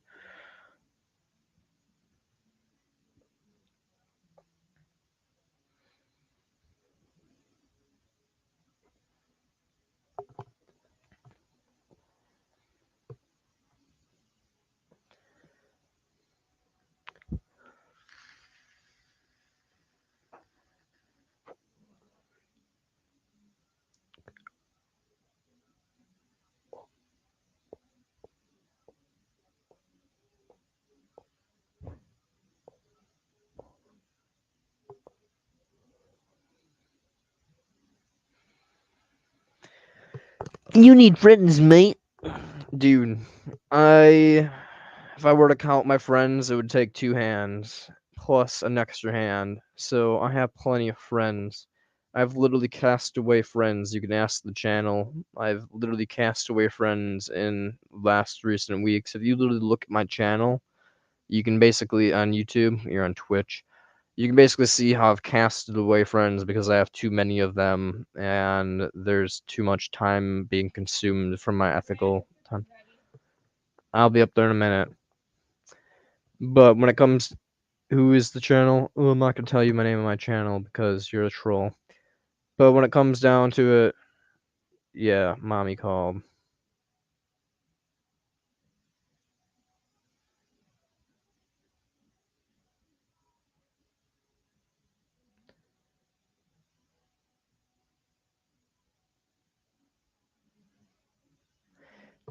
You need friends, mate. Dude, if I were to count my friends, it would take 2 hands plus an extra hand. So I have plenty of friends. I've literally cast away friends. You can ask the channel. I've literally cast away friends in last recent weeks. If you literally look at my channel, You can basically, on YouTube, you're on Twitch, you can basically see how I've casted away friends because I have too many of them, and there's too much time being consumed from my ethical time. I'll be up there in a minute. But when it comes, who is the channel? Oh, I'm not gonna tell you my name of my channel because you're a troll. But when it comes down to it, yeah, mommy called.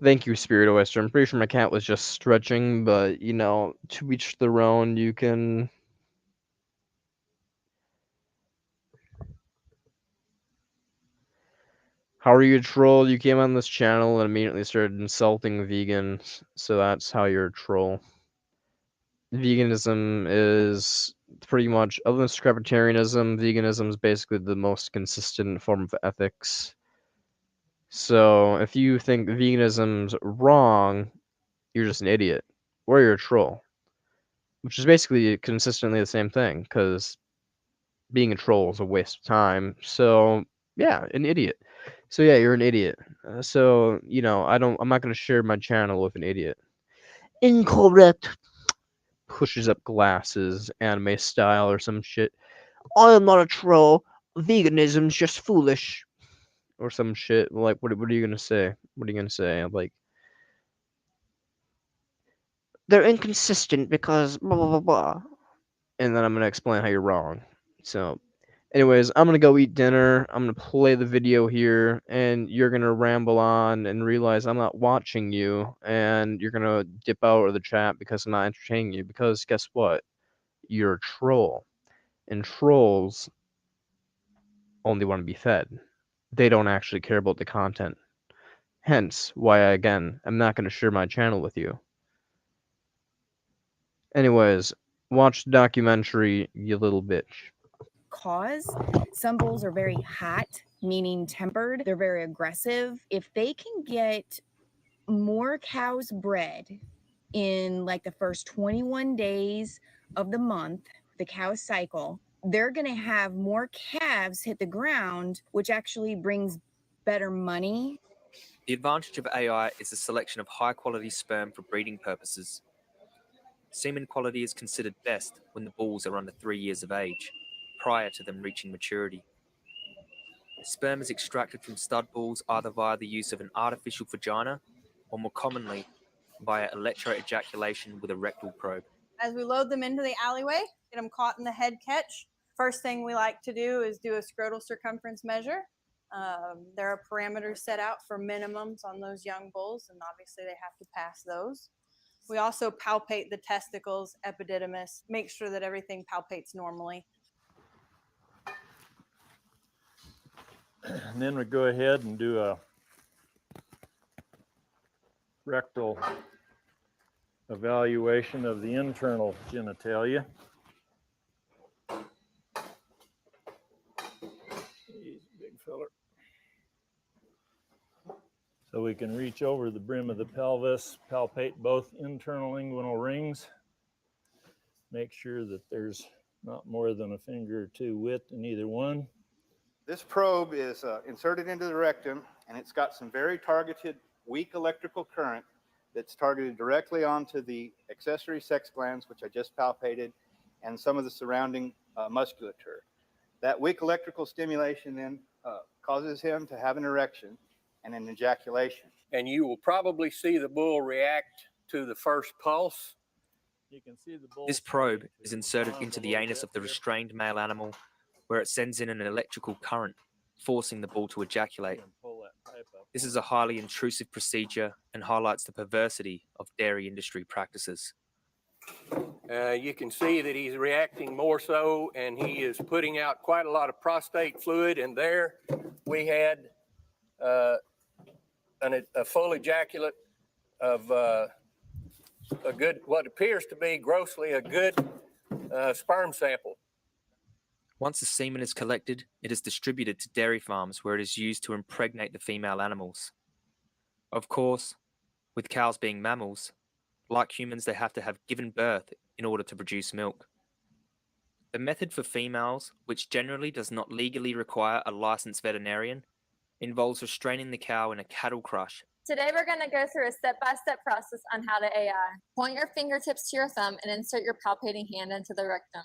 Thank you, Spirit Oyster. I'm pretty sure my cat was just stretching, but you know, to each their own. You can. How are you a troll? You came on this channel and immediately started insulting vegans, so that's how you're a troll. Veganism is pretty much, other than scrapitarianism, veganism is basically the most consistent form of ethics. So if you think veganism's wrong, you're just an idiot, or you're a troll, which is basically consistently the same thing, because being a troll is a waste of time. So yeah, an idiot. So yeah, you're an idiot. So you know, I'm not gonna share my channel with an idiot. Incorrect. Pushes up glasses, anime style or some shit. I am not a troll. Veganism's just foolish, or some shit. Like, what are you gonna say? What are you gonna say? Like, they're inconsistent because blah blah blah blah. And then I'm gonna explain how you're wrong. So anyways, I'm gonna go eat dinner. I'm gonna play the video here, and you're gonna ramble on and realize I'm not watching you, and you're gonna dip out of the chat because I'm not entertaining you. Because guess what? You're a troll, and trolls only want to be fed. They don't actually care about the content. Hence, why again, I'm not gonna share my channel with you. Anyways, watch the documentary, you little bitch. Cause some bulls are very hot, meaning tempered. They're very aggressive. If they can get more cows bred in like the first 21 days of the month, the cow cycle, they're going to have more calves hit the ground, which actually brings better money. The advantage of AI is the selection of high quality sperm for breeding purposes. Semen quality is considered best when the bulls are under 3 years of age, prior to them reaching maturity. Sperm is extracted from stud bulls either via the use of an artificial vagina or more commonly via electroejaculation with a rectal probe. As we load them into the alleyway, get them caught in the head catch, first thing we like to do is do a scrotal circumference measure. There are parameters set out for minimums on those young bulls, and obviously they have to pass those. We also palpate the testicles, epididymis, make sure that everything palpates normally. And then we go ahead and do a rectal evaluation of the internal genitalia. He's a big feller. So we can reach over the brim of the pelvis, palpate both internal inguinal rings, make sure that there's not more than a finger or two width in either one. This probe is inserted into the rectum, and it's got some very targeted, weak electrical current that's targeted directly onto the accessory sex glands, which I just palpated, and some of the surrounding musculature. That weak electrical stimulation then causes him to have an erection and an ejaculation. And you will probably see the bull react to the first pulse. You can see the bull. This probe is inserted into the anus of the restrained male animal, where it sends in an electrical current, forcing the bull to ejaculate. This is a highly intrusive procedure and highlights the perversity of dairy industry practices. You can see that he's reacting more so, and he is putting out quite a lot of prostate fluid. And there we had a full ejaculate of a good, what appears to be grossly a good sperm sample. Once the semen is collected, it is distributed to dairy farms where it is used to impregnate the female animals. Of course, with cows being mammals, Like humans, they have to have given birth in order to produce milk. The method for females, which generally does not legally require a licensed veterinarian, involves restraining the cow in a cattle crush. Today we're going to go through a step-by-step process on how to AI. Point your fingertips to your thumb and insert your palpating hand into the rectum.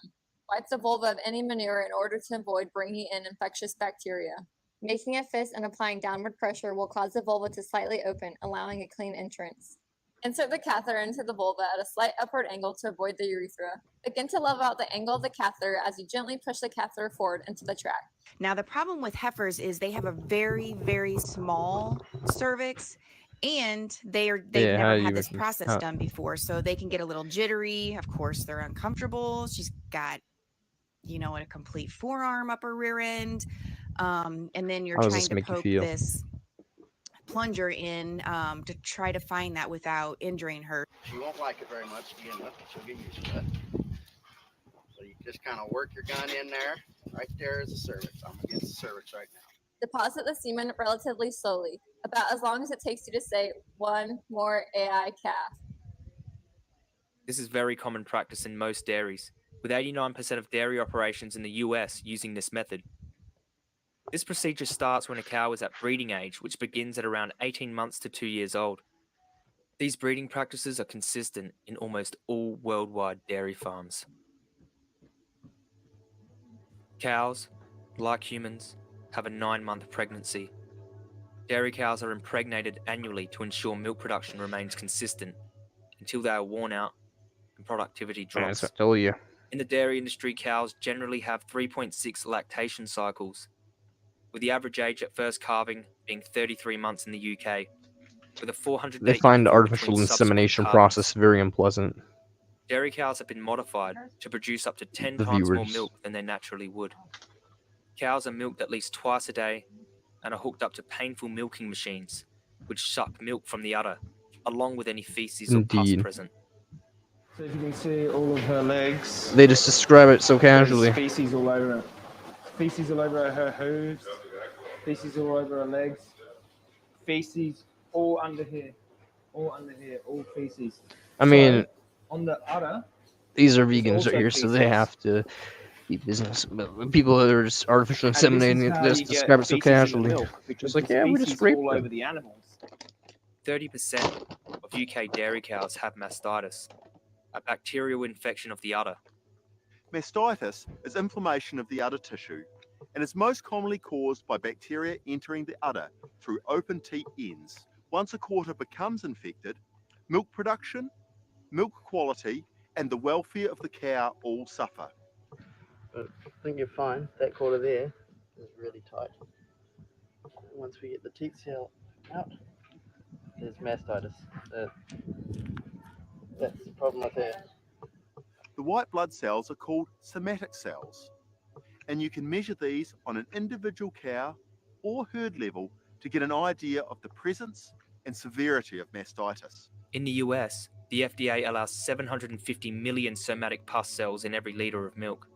Wipe the vulva of any manure in order to avoid bringing in infectious bacteria. Making a fist and applying downward pressure will cause the vulva to slightly open, allowing a clean entrance. Insert the catheter into the vulva at a slight upward angle to avoid the urethra. Begin to level out the angle of the catheter as you gently push the catheter forward into the tract. Now, the problem with heifers is they have a very, very small cervix, and they've never had this process done before, so they can get a little jittery. Of course, they're uncomfortable. She's got, a complete forearm upper rear end, and then you're trying to poke this plunger in to try to find that without injuring her. She won't like it very much to begin with, but she'll get used to it. So you just kind of work your gun in there. Right there is the cervix. I'm against the cervix right now. Deposit the semen relatively slowly, about as long as it takes you to say, one more AI calf. This is very common practice in most dairies, with 89% of dairy operations in the US using this method. This procedure starts when a cow is at breeding age, which begins at around 18 months to 2 years old. These breeding practices are consistent in almost all worldwide dairy farms. Cows, like humans, have a 9-month pregnancy. Dairy cows are impregnated annually to ensure milk production remains consistent until they are worn out and productivity drops. I tell you. In the dairy industry, cows generally have 3.6 lactation cycles, with the average age at first calving being 33 months in the UK, with a 400 They find the artificial insemination process very unpleasant. Dairy cows have been modified to produce up to 10 times more milk than they naturally would. Cows are milked at least twice a day and are hooked up to painful milking machines, which suck milk from the udder, along with any feces or pus present. So if you can see all of her legs. They just describe it so casually. Feces all over it. Feces all over her hooves. Feces all over her legs. Feces all under here. All under here. All feces. I mean, on the udder. These are vegans right here, so they have to be business. But people that are just artificially inseminating it, just describe it so casually. Just like, yeah, we just raped them. 30% of UK dairy cows have mastitis, a bacterial infection of the udder. Mastitis is inflammation of the udder tissue and is most commonly caused by bacteria entering the udder through open teat ends. Once a quarter becomes infected, milk production, milk quality, and the welfare of the cow all suffer. But I think you're fine. That quarter there is really tight. Once we get the teats out, there's mastitis. That's the problem right there. The white blood cells are called somatic cells, and you can measure these on an individual cow or herd level to get an idea of the presence and severity of mastitis. In the US, the FDA allows 750 million somatic pus cells in every litre of milk.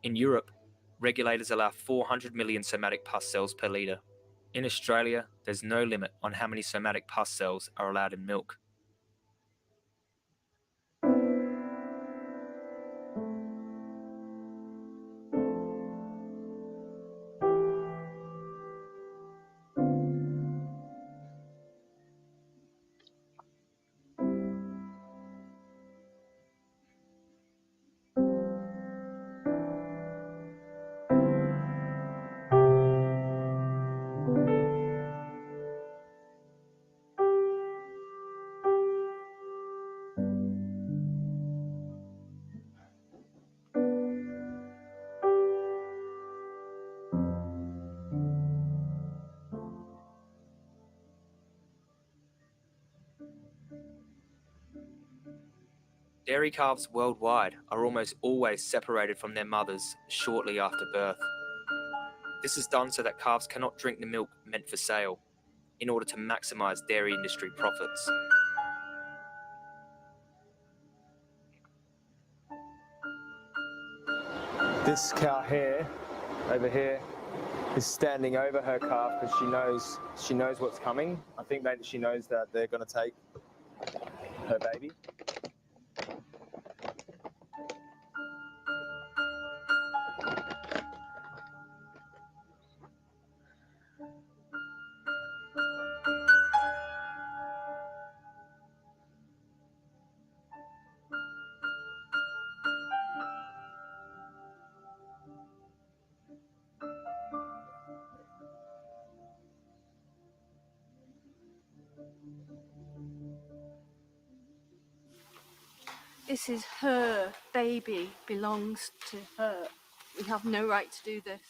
In Europe, regulators allow 400 million somatic pus cells per litre. In Australia, there's no limit on how many somatic pus cells are allowed in milk. Dairy calves worldwide are almost always separated from their mothers shortly after birth. This is done so that calves cannot drink the milk meant for sale, in order to maximize dairy industry profits. This cow here, over here, is standing over her calf because she knows what's coming. I think that she knows that they're going to take her baby. This is her baby, belongs to her. We have no right to do this.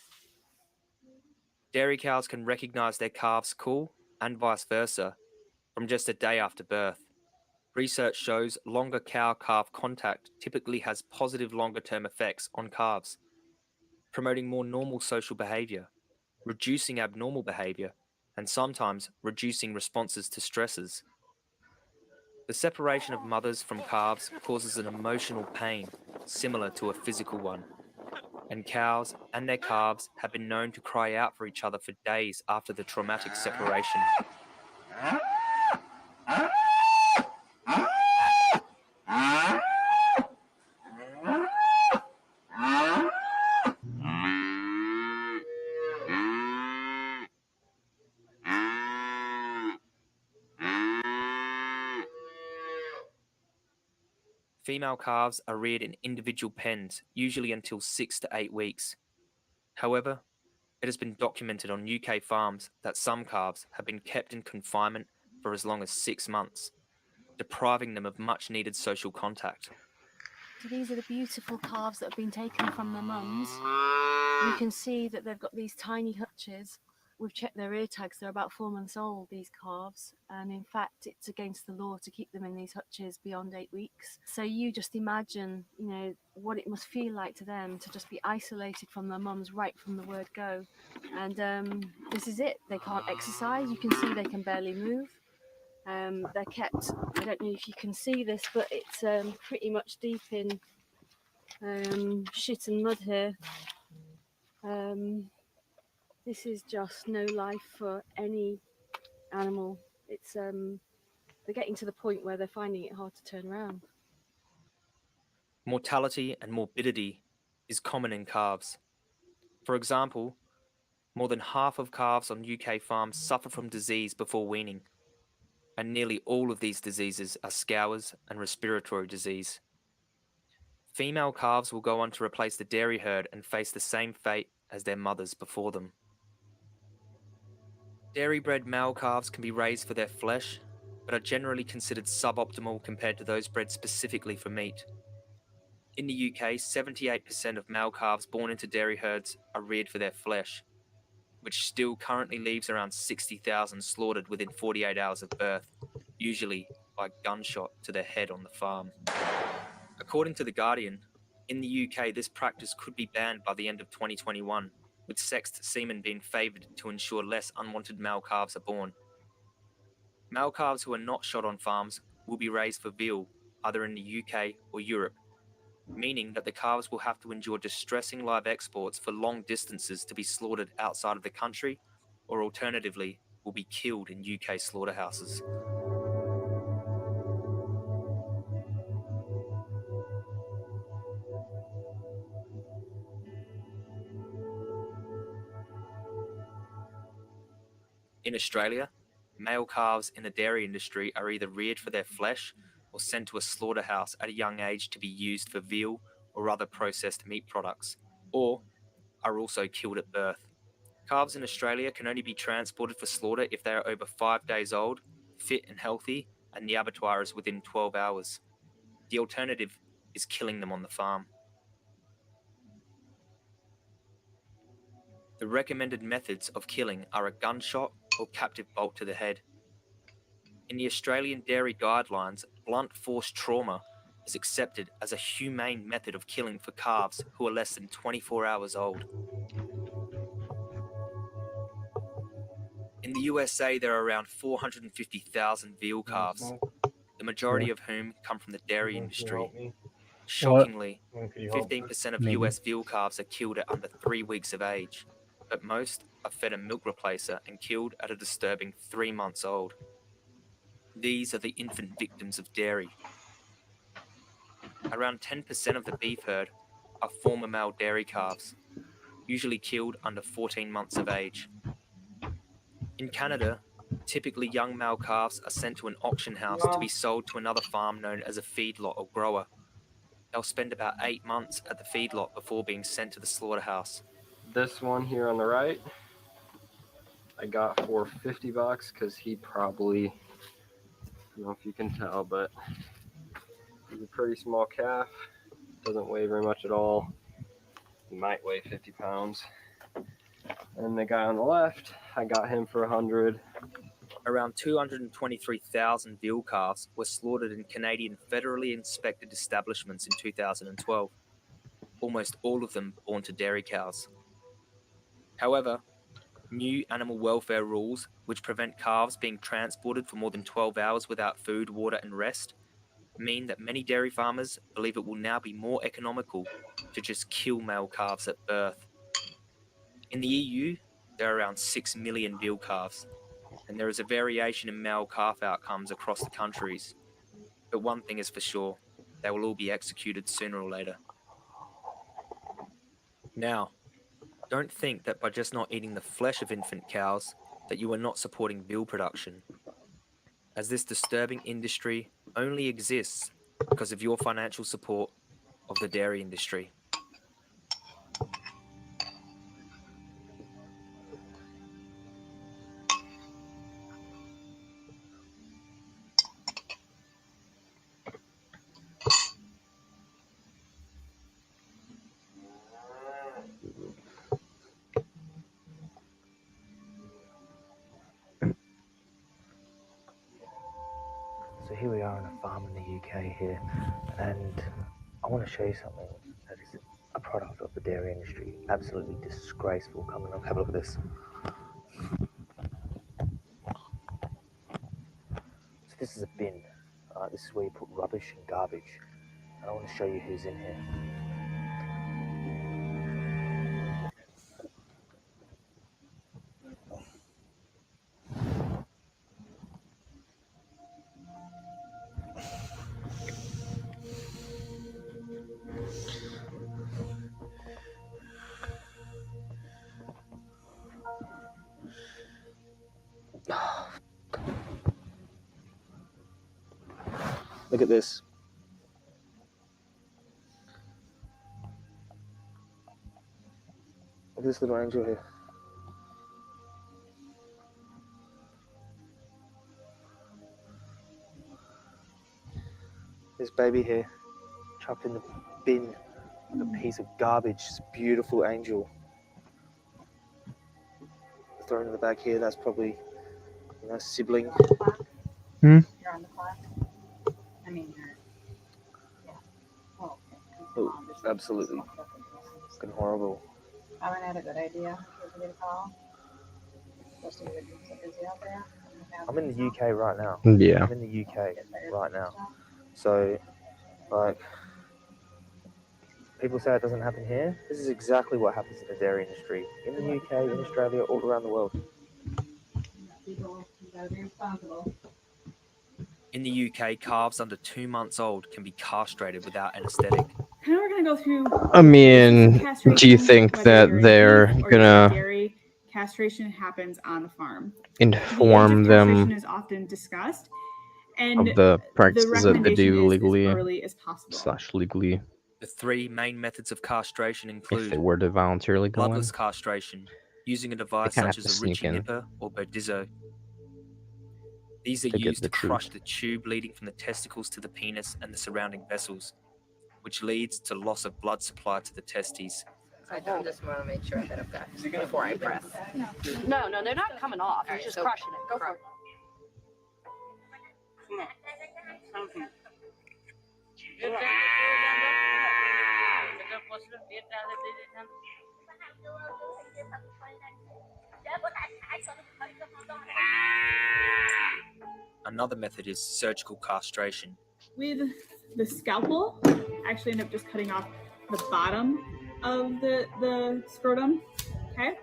Dairy cows can recognize their calves' call, and vice versa, from just a day after birth. Research shows longer cow-calf contact typically has positive longer-term effects on calves, promoting more normal social behavior, reducing abnormal behavior, and sometimes reducing responses to stresses. The separation of mothers from calves causes an emotional pain similar to a physical one, and cows and their calves have been known to cry out for each other for days after the traumatic separation. Female calves are reared in individual pens, usually until 6 to 8 weeks. However, it has been documented on UK farms that some calves have been kept in confinement for as long as 6 months, depriving them of much needed social contact. So these are the beautiful calves that have been taken from their mums. You can see that they've got these tiny hutches. We've checked their ear tags, they're about 4 months old, these calves, and in fact it's against the law to keep them in these hutches beyond 8 weeks. So you just imagine, you know, what it must feel like to them to just be isolated from their mums right from the word go. And this is it, they can't exercise, you can see they can barely move. They're kept, I don't know if you can see this, but it's pretty much deep in shit and mud here. This is just no life for any animal. It's they're getting to the point where they're finding it hard to turn around. Mortality and morbidity is common in calves. For example, more than half of calves on UK farms suffer from disease before weaning, and nearly all of these diseases are scours and respiratory disease. Female calves will go on to replace the dairy herd and face the same fate as their mothers before them. Dairy-bred male calves can be raised for their flesh, but are generally considered suboptimal compared to those bred specifically for meat. In the UK, 78% of male calves born into dairy herds are reared for their flesh, which still currently leaves around 60,000 slaughtered within 48 hours of birth, usually by gunshot to the head on the farm. According to The Guardian, in the UK this practice could be banned by the end of 2021, with sexed semen being favoured to ensure less unwanted male calves are born. Male calves who are not shot on farms will be raised for veal, either in the UK or Europe, meaning that the calves will have to endure distressing live exports for long distances to be slaughtered outside of the country, or alternatively, will be killed in UK slaughterhouses. In Australia, male calves in the dairy industry are either reared for their flesh or sent to a slaughterhouse at a young age to be used for veal or other processed meat products, or are also killed at birth. Calves in Australia can only be transported for slaughter if they are over 5 days old, fit and healthy, and the abattoir is within 12 hours. The alternative is killing them on the farm. The recommended methods of killing are a gunshot or captive bolt to the head. In the Australian Dairy Guidelines, blunt force trauma is accepted as a humane method of killing for calves who are less than 24 hours old. In the USA, there are around 450,000 veal calves, the majority of whom come from the dairy industry. Shockingly, 15% of US veal calves are killed at under 3 weeks of age, but most are fed a milk replacer and killed at a disturbing 3 months old. These are the infant victims of dairy. Around 10% of the beef herd are former male dairy calves, usually killed under 14 months of age. In Canada, typically young male calves are sent to an auction house to be sold to another farm known as a feedlot or grower. They'll spend about 8 months at the feedlot before being sent to the slaughterhouse. This one here on the right, I got for $50 because he probably, I don't know if you can tell, but he's a pretty small calf. Doesn't weigh very much at all. He might weigh 50 pounds. And the guy on the left, I got him for 100. Around 223,000 veal calves were slaughtered in Canadian federally inspected establishments in 2012, almost all of them born to dairy cows. However, new animal welfare rules, which prevent calves being transported for more than 12 hours without food, water, and rest, mean that many dairy farmers believe it will now be more economical to just kill male calves at birth. In the EU, there are around 6 million veal calves, and there is a variation in male calf outcomes across the countries. But one thing is for sure, they will all be executed sooner or later. Now, don't think that by just not eating the flesh of infant cows that you are not supporting veal production, as this disturbing industry only exists because of your financial support of the dairy industry. So here we are on a farm in the UK here, and I want to show you something that is a product of the dairy industry. Absolutely disgraceful. Come along, have a look at this. So this is a bin. This is where you put rubbish and garbage. And I want to show you who's in here. Look at this. Look at this little angel here. This baby here, chucked in the bin like a piece of garbage. This beautiful angel. Thrown in the back here, that's probably, you know, sibling. You're on the clock? I mean, yeah. Oh, okay. Oh, absolutely fucking horrible. Haven't had a good idea. Did you get a call? Supposed to be so busy out there. I'm in the UK right now. Yeah. I'm in the UK right now. So, like, people say it doesn't happen here. This is exactly what happens in the dairy industry. In the UK, in Australia, all around the world. People, you gotta be responsible. In the UK, calves under 2 months old can be castrated without anesthetic. Kind of we're gonna go through. I mean, do you think that they're gonna Dairy castration happens on the farm? inform The age of them castration is often discussed, and of the practices that they recommendation do is legally as early as possible. / legally The 3 main methods of castration include if they were to voluntarily go in? bloodless castration, using a device kinda such have as to a sneak Ritchie in nipper or Bodizo. These are to get used the to crush the tube leading from the testicles to the penis and the surrounding vessels, which leads to loss of blood supply to the testes. I just want to make sure that I've got before I press. No, they're not coming off. You're just crushing it. Go for it. Another method is surgical castration. With the scalpel, I actually end up just cutting off the bottom of the scrotum. Okay.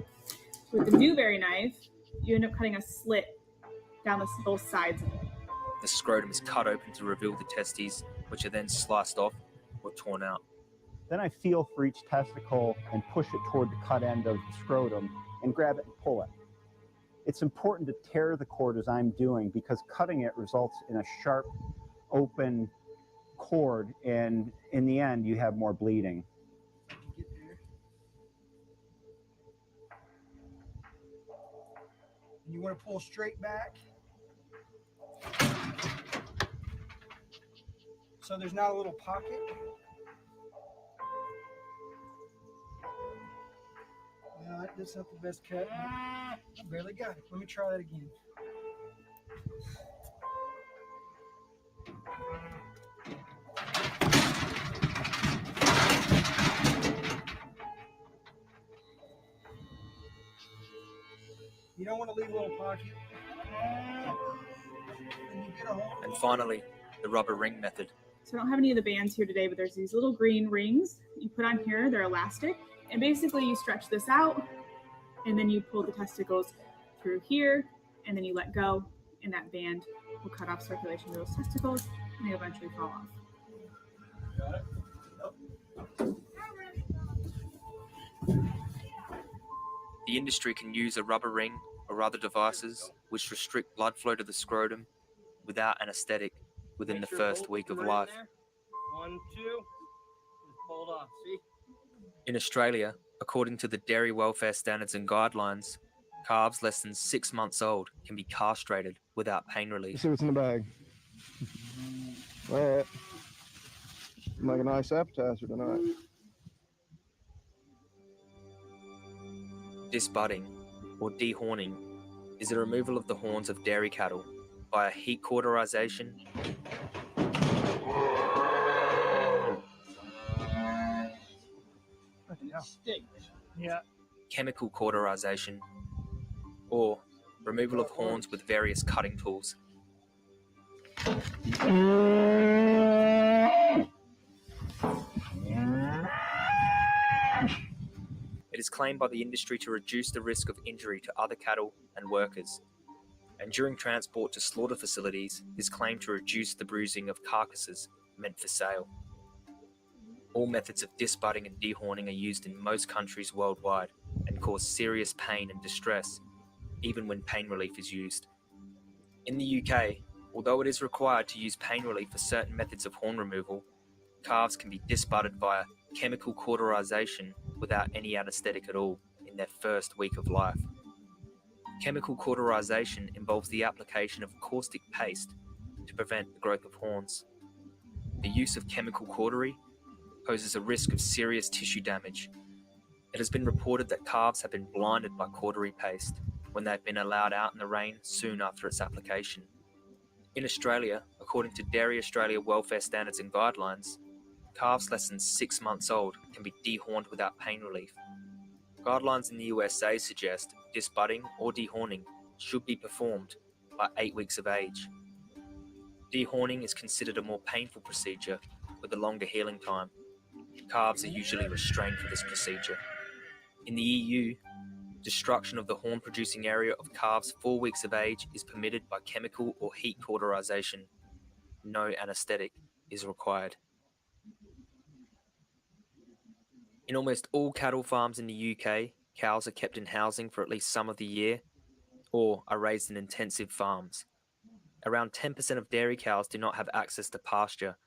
With the Newberry knife, you end up cutting a slit down both sides of it. The scrotum is cut open to reveal the testes, which are then sliced off or torn out. Then I feel for each testicle and push it toward the cut end of the scrotum and grab it and pull it. It's important to tear the cord as I'm doing because cutting it results in a sharp, open cord, and in the end, you have more bleeding. You want to pull straight back. So there's not a little pocket. No, that's not the best cut. I barely got it. Let me try that again. You don't want to leave a little pocket. And you get a hold. And finally, the rubber ring method. So I don't have any of the bands here today, but there's these little green rings you put on here. They're elastic. And basically you stretch this out and then you pull the testicles through here and then you let go and that band will cut off circulation to those testicles and they eventually fall off. Got it? The industry can use a rubber ring or other devices which restrict blood flow to the scrotum without anesthetic within the first week of life. 1, 2, just pull it off, see? In Australia, according to the Dairy Welfare Standards and Guidelines, calves less than 6 months old can be castrated without pain relief. See what's in the bag. All right. Like a nice appetizer tonight. Disbudding, or dehorning, is the removal of the horns of dairy cattle via heat cauterization, Yeah. chemical cauterization, or removal of horns with various cutting tools. It is claimed by the industry to reduce the risk of injury to other cattle and workers, and during transport to slaughter facilities is claimed to reduce the bruising of carcasses meant for sale. All methods of disbudding and dehorning are used in most countries worldwide and cause serious pain and distress, even when pain relief is used. In the UK, although it is required to use pain relief for certain methods of horn removal, calves can be disbudded via chemical cauterization without any anesthetic at all in their first week of life. Chemical cauterization involves the application of caustic paste to prevent the growth of horns. The use of chemical cautery poses a risk of serious tissue damage. It has been reported that calves have been blinded by cautery paste when they have been allowed out in the rain soon after its application. In Australia, according to Dairy Australia Welfare Standards and Guidelines, calves less than 6 months old can be dehorned without pain relief. Guidelines in the USA suggest disbudding or dehorning should be performed by 8 weeks of age. Dehorning is considered a more painful procedure with a longer healing time. Calves are usually restrained for this procedure. In the EU, destruction of the horn-producing area of calves 4 weeks of age is permitted by chemical or heat cauterization. No anesthetic is required. In almost all cattle farms in the UK, cows are kept in housing for at least some of the year or are raised in intensive farms. Around 10% of dairy cows do not have access to pasture,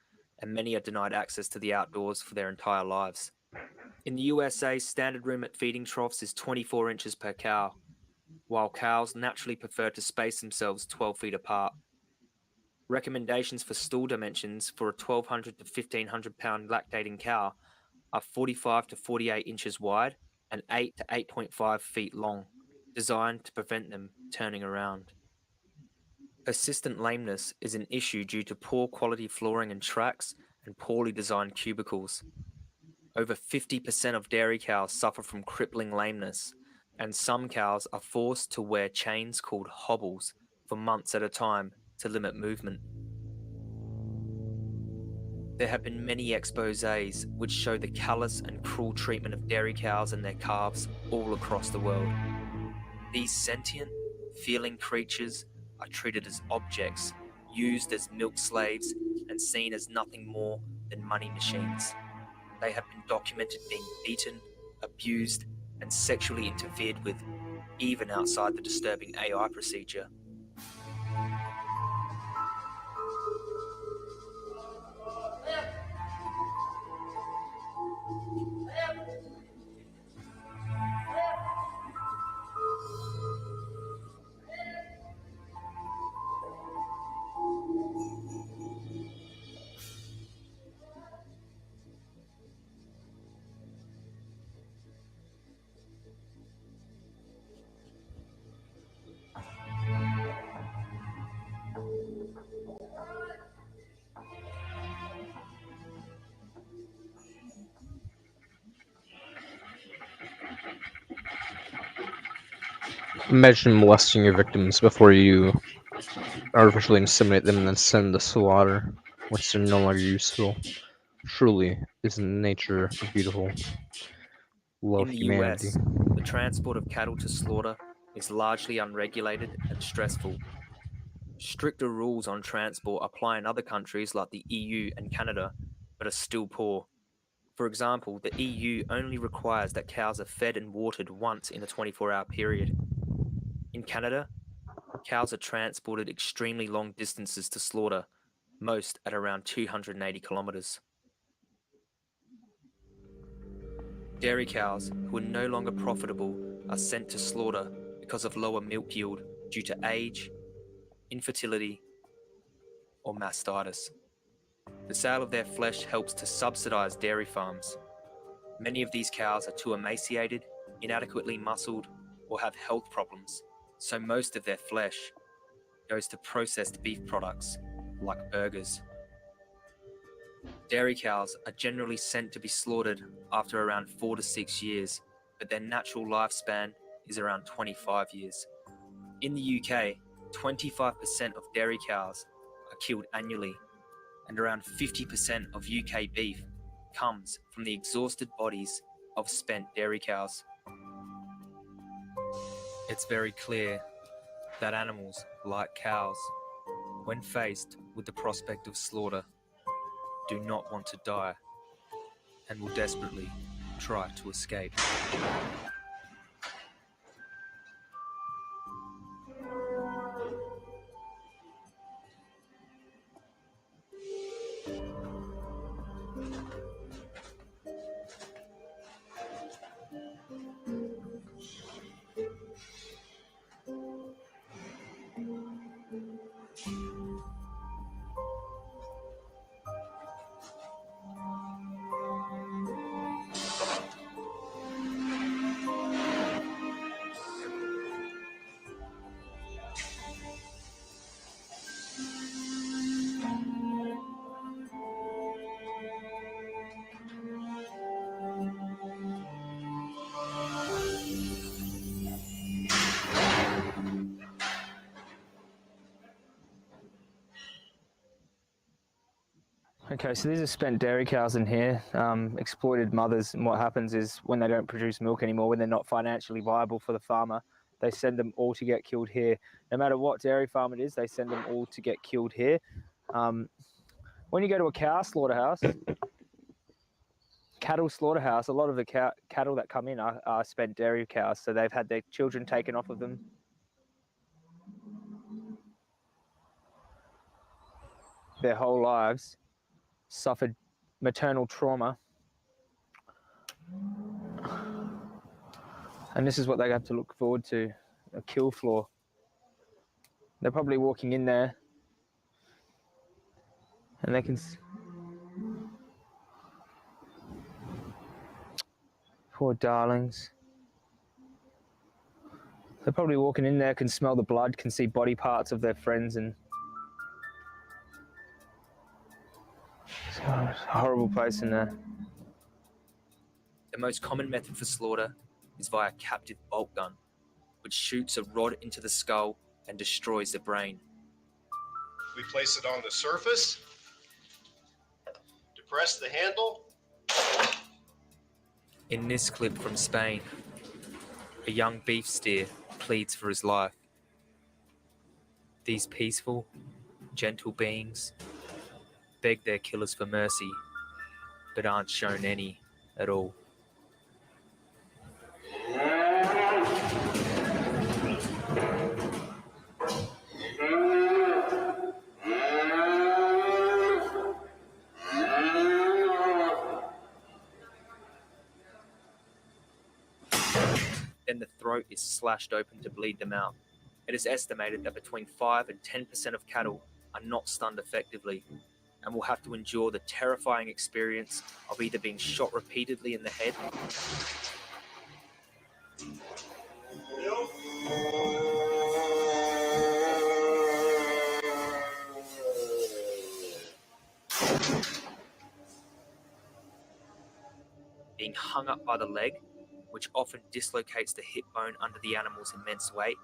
and many are denied access to the outdoors for their entire lives. In the USA, standard room at feeding troughs is 24 inches per cow, while cows naturally prefer to space themselves 12 feet apart. Recommendations for stool dimensions for a 1,200 to 1,500 pound lactating cow are 45 to 48 inches wide and 8 to 8.5 feet long, designed to prevent them turning around. Persistent lameness is an issue due to poor quality flooring and tracks and poorly designed cubicles. Over 50% of dairy cows suffer from crippling lameness, and some cows are forced to wear chains called hobbles for months at a time to limit movement. There have been many exposés which show the callous and cruel treatment of dairy cows and their calves all across the world. These sentient, feeling creatures are treated as objects used as milk slaves, and seen as nothing more than money machines. They have been documented being beaten, abused, and sexually interfered with, even outside the disturbing AI procedure. Imagine molesting your victims before you artificially inseminate them and then send them to slaughter once they're no longer useful. Truly, isn't nature beautiful? Love In the humanity. US, the transport of cattle to slaughter is largely unregulated and stressful. Stricter rules on transport apply in other countries like the EU and Canada, but are still poor. For example, the EU only requires that cows are fed and watered once in a 24-hour period. In Canada, cows are transported extremely long distances to slaughter, most at around 280 kilometers. Dairy cows who are no longer profitable are sent to slaughter because of lower milk yield due to age, infertility, or mastitis. The sale of their flesh helps to subsidize dairy farms. Many of these cows are too emaciated, inadequately muscled, or have health problems, so most of their flesh goes to processed beef products like burgers. Dairy cows are generally sent to be slaughtered after around 4 to 6 years, but their natural lifespan is around 25 years. In the UK, 25% of dairy cows are killed annually, and around 50% of UK beef comes from the exhausted bodies of spent dairy cows. It's very clear that animals, like cows, when faced with the prospect of slaughter, do not want to die and will desperately try to escape. Okay, so these are spent dairy cows in here, exploited mothers, and what happens is when they don't produce milk anymore, when they're not financially viable for the farmer, they send them all to get killed here. No matter what dairy farm it is, they send them all to get killed here. When you go to a cow slaughterhouse, cattle slaughterhouse, a lot of the cattle that come in are spent dairy cows, so they've had their children taken off of them. Their whole lives, suffered maternal trauma, and this is what they have to look forward to, a kill floor. They're probably walking in there and they can, poor darlings, they're probably walking in there, can smell the blood, can see body parts of their friends, and it's a horrible place in there. The most common method for slaughter is via captive bolt gun, which shoots a rod into the skull and destroys the brain. We place it on the surface, depress the handle. In this clip from Spain, a young beef steer pleads for his life. These peaceful, Gentle beings beg their killers for mercy, but aren't shown any at all. Then the throat is slashed open to bleed them out. It is estimated that between 5 and 10% of cattle are not stunned effectively and will have to endure the terrifying experience of either being shot repeatedly in the head being hung up by the leg, which often dislocates the hip bone under the animal's immense weight,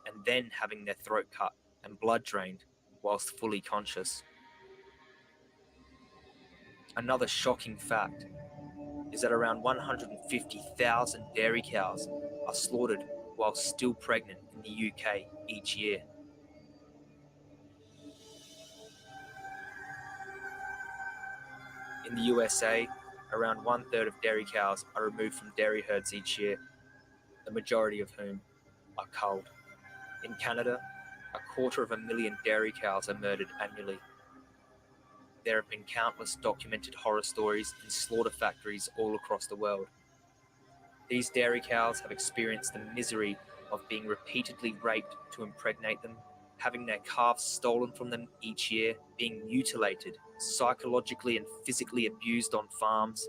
and then having their throat cut and blood drained whilst fully conscious. Another shocking fact is that around 150,000 dairy cows are slaughtered while still pregnant in the UK each year. In the USA, around 1/3 of dairy cows are removed from dairy herds each year, the majority of whom are culled. In Canada, 250,000 dairy cows are murdered annually. There have been countless documented horror stories in slaughter factories all across the world. These dairy cows have experienced the misery of being repeatedly raped to impregnate them, having their calves stolen from them each year, being mutilated, psychologically and physically abused on farms,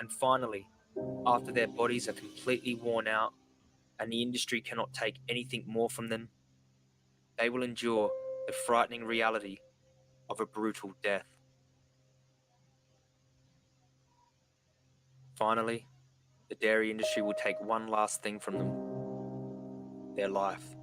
and finally, after their bodies are completely worn out and the industry cannot take anything more from them, they will endure the frightening reality of a brutal death. Finally, the dairy industry will take one last thing from them: their life.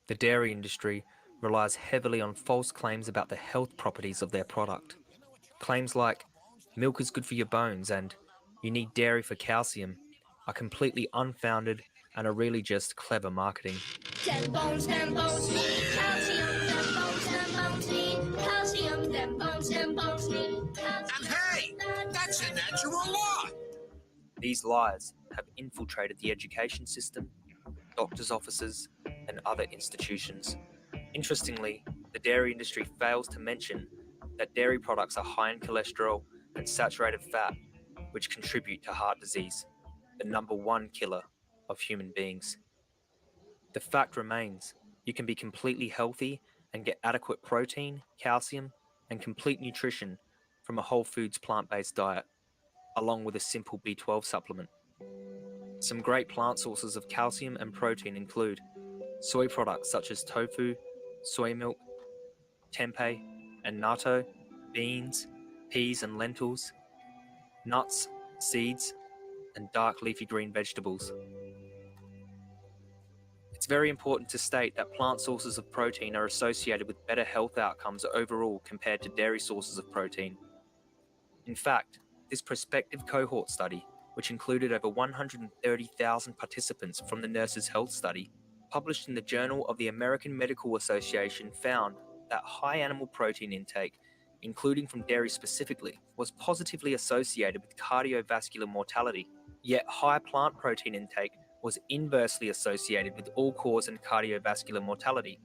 The dairy industry relies heavily on false claims about the health properties of their product. Claims like, milk is good for your bones and you need dairy for calcium, are completely unfounded and are really just clever marketing. Them bones need calcium. Them bones need calcium. Them bones need calcium. And hey, that's a natural law. These lies have infiltrated the education system, doctors' offices, and other institutions. Interestingly, the dairy industry fails to mention that dairy products are high in cholesterol and saturated fat, which contribute to heart disease, the #1 killer of human beings. The fact remains, you can be completely healthy and get adequate protein, calcium, and complete nutrition from a whole foods plant-based diet, along with a simple B12 supplement. Some great plant sources of calcium and protein include soy products such as tofu, soy milk, tempeh, and natto, beans, peas and lentils, nuts, seeds, and dark leafy green vegetables. It's very important to state that plant sources of protein are associated with better health outcomes overall compared to dairy sources of protein. In fact, this prospective cohort study, which included over 130,000 participants from the Nurses' Health Study, published in the Journal of the American Medical Association, found that high animal protein intake, including from dairy specifically, was positively associated with cardiovascular mortality, yet high plant protein intake was inversely associated with all-cause and cardiovascular mortality.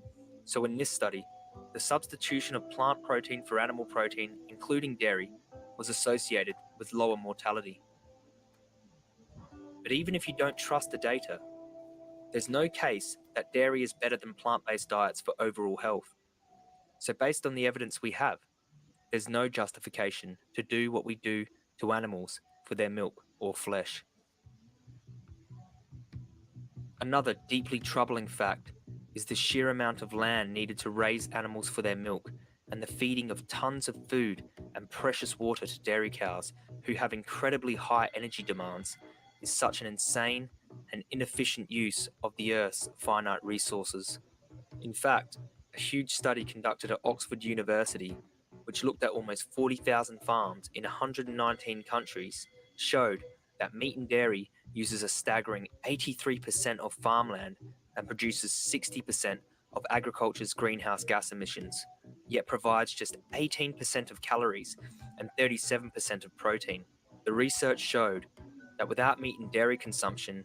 So in this study, the substitution of plant protein for animal protein, including dairy, was associated with lower mortality. But even if you don't trust the data, there's no case that dairy is better than plant-based diets for overall health. So based on the evidence we have, there's no justification to do what we do to animals for their milk or flesh. Another deeply troubling fact is the sheer amount of land needed to raise animals for their milk and the feeding of tons of food and precious water to dairy cows who have incredibly high energy demands is such an insane and inefficient use of the Earth's finite resources. In fact, a huge study conducted at Oxford University, which looked at almost 40,000 farms in 119 countries, showed that meat and dairy uses a staggering 83% of farmland and produces 60% of agriculture's greenhouse gas emissions, yet provides just 18% of calories and 37% of protein. The research showed that without meat and dairy consumption,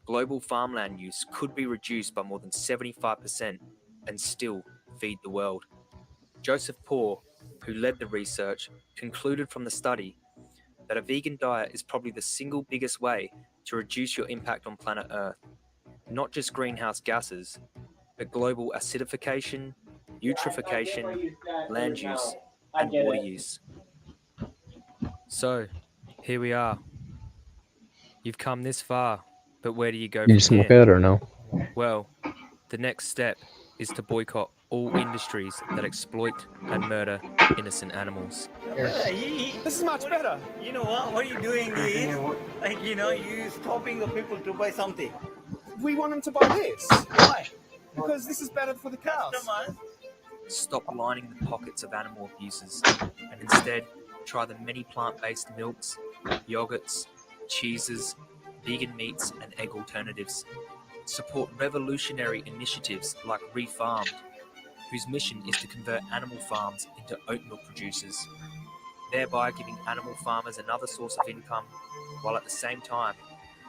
global farmland use could be reduced by more than 75% and still feed the world. Joseph Poore, who led the research, concluded from the study that a vegan diet is probably the single biggest way to reduce your impact on planet Earth. Not just greenhouse gases, but global acidification, eutrophication, land use, and water use. So, here we are. You've come this far, but where do you go You from smoke here? it or no? Well, the next step is to boycott all industries that exploit and murder innocent animals. This is much better. You know what you're doing is, like, you're stopping the people to buy something. We want them to buy this. Why? Because this is better for the cows. Stop lining the pockets of animal abusers and instead try the many plant-based milks, yogurts, cheeses, vegan meats, and egg alternatives. Support revolutionary initiatives like Refarmed, whose mission is to convert animal farms into oat milk producers, thereby giving animal farmers another source of income, while at the same time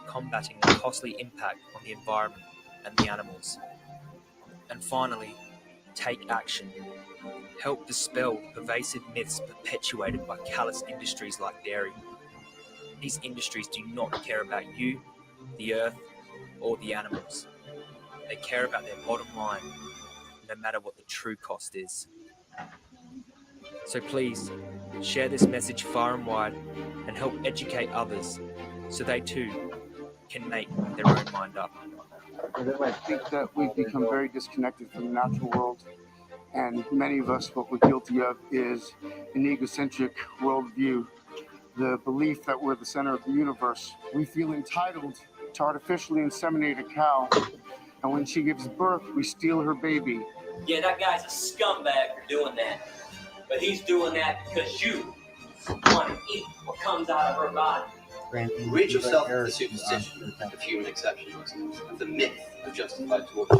combating the costly impact on the environment and the animals. And finally, take action. Help dispel pervasive myths perpetuated by callous industries like dairy. These industries do not care about you, the earth, or the animals. They care about their bottom line, no matter what the true cost is. So please, share this message far and wide and help educate others so they too can make their own mind up. I think that we've become very disconnected from the natural world, and many of us, what we're guilty of is an egocentric worldview, the belief that we're the center of the universe. We feel entitled to artificially inseminate a cow, and when she gives birth, we steal her baby. Yeah, that guy's a scumbag for doing that. But he's doing that because you want to eat what comes out of her body. You rid yourself of the superstition of human exceptionalism, of the myth of justified torture.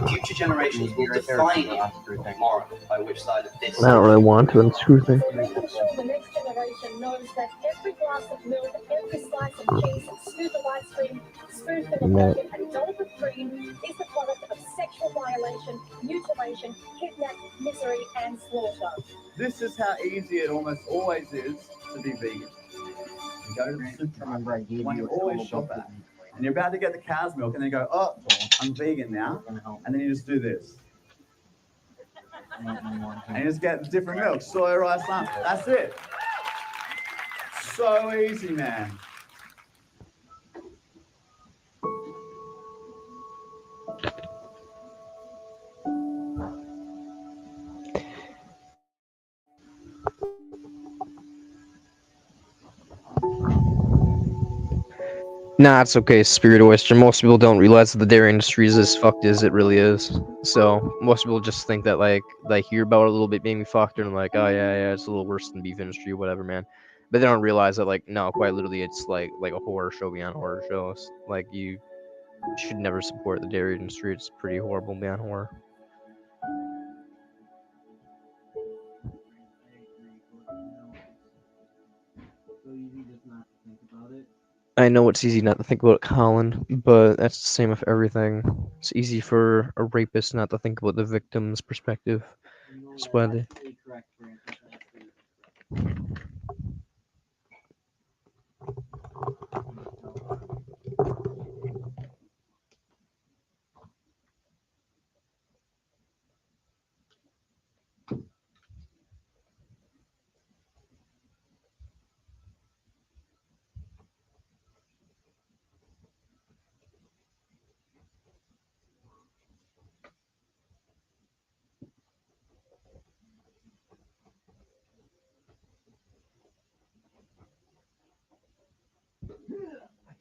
Future generations will define you morally by which side of this. I don't really want to unscrew things. Make sure the next generation knows that every glass of milk, every slice of cheese, scoop of ice cream, spoonful of yogurt, and dollop of cream is the product of sexual violation, mutilation, kidnap, misery, and slaughter. This is how easy it almost always is to be vegan. You go to the supermarket, one you always shop at, and you're about to get the cow's milk, and then you go, oh, I'm vegan now, and then you just do this. And you just get different milk, soy, rice, almond. That's it. So easy, man. Nah, it's okay, Spirit Oyster. Most people don't realize that the dairy industry is as fucked as it really is. So most people just think that like they hear about it a little bit, maybe fucked, and like, oh yeah, it's a little worse than beef industry, whatever, man. But they don't realize that like no, quite literally, it's like a horror show beyond horror shows. Like you should never support the dairy industry. It's pretty horrible beyond horror. I know it's easy not to think about Colin, but that's the same with everything. It's easy for a rapist not to think about the victim's perspective. That's why they...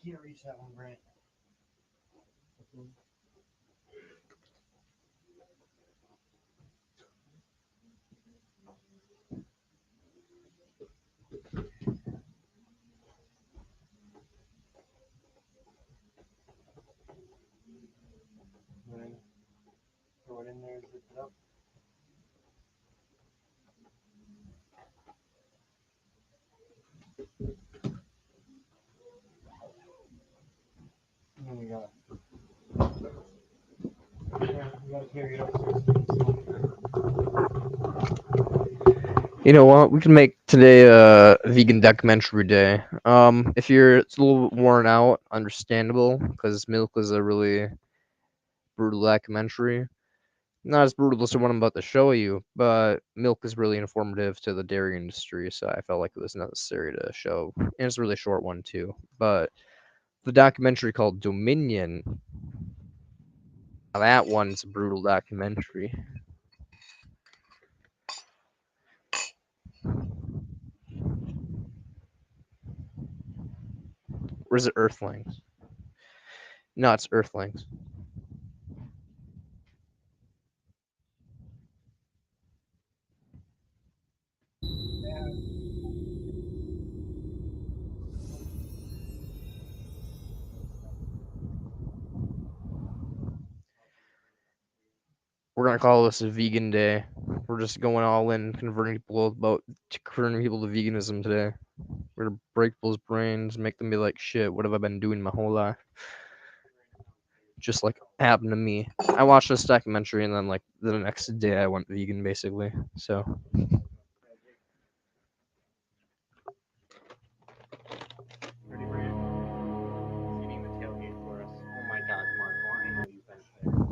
can't reach that one, Brent. Throw it in there, zip it up. And then we gotta carry it upstairs. You know what? We can make today a vegan documentary day. If you're it's a little bit worn out, understandable, because Milk was a really brutal documentary. Not as brutal as the one I'm about to show you, but Milk is really informative to the dairy industry, so I felt like it was necessary to show. And it's a really short one too. But the documentary called Dominion, now that one's a brutal documentary. Or is it Earthlings? No, it's Earthlings. We're gonna call this a vegan day. We're just going all in, converting people to veganism today. We're gonna break people's brains, make them be like, shit, what have I been doing my whole life? Just like happened to me. I watched this documentary and then like the next day I went vegan basically. So Ready, Brent? Sitting the tailgate for us. Oh my God, Marco, I know you've been there.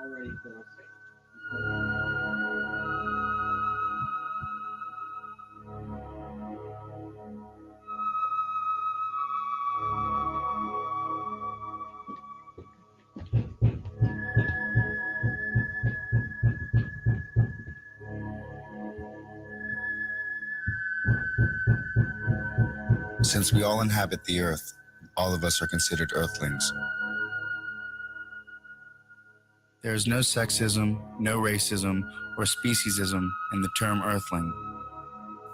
Already feels Since we all inhabit the earth, all of us are considered earthlings. There is no sexism, no racism, or speciesism in the term earthling.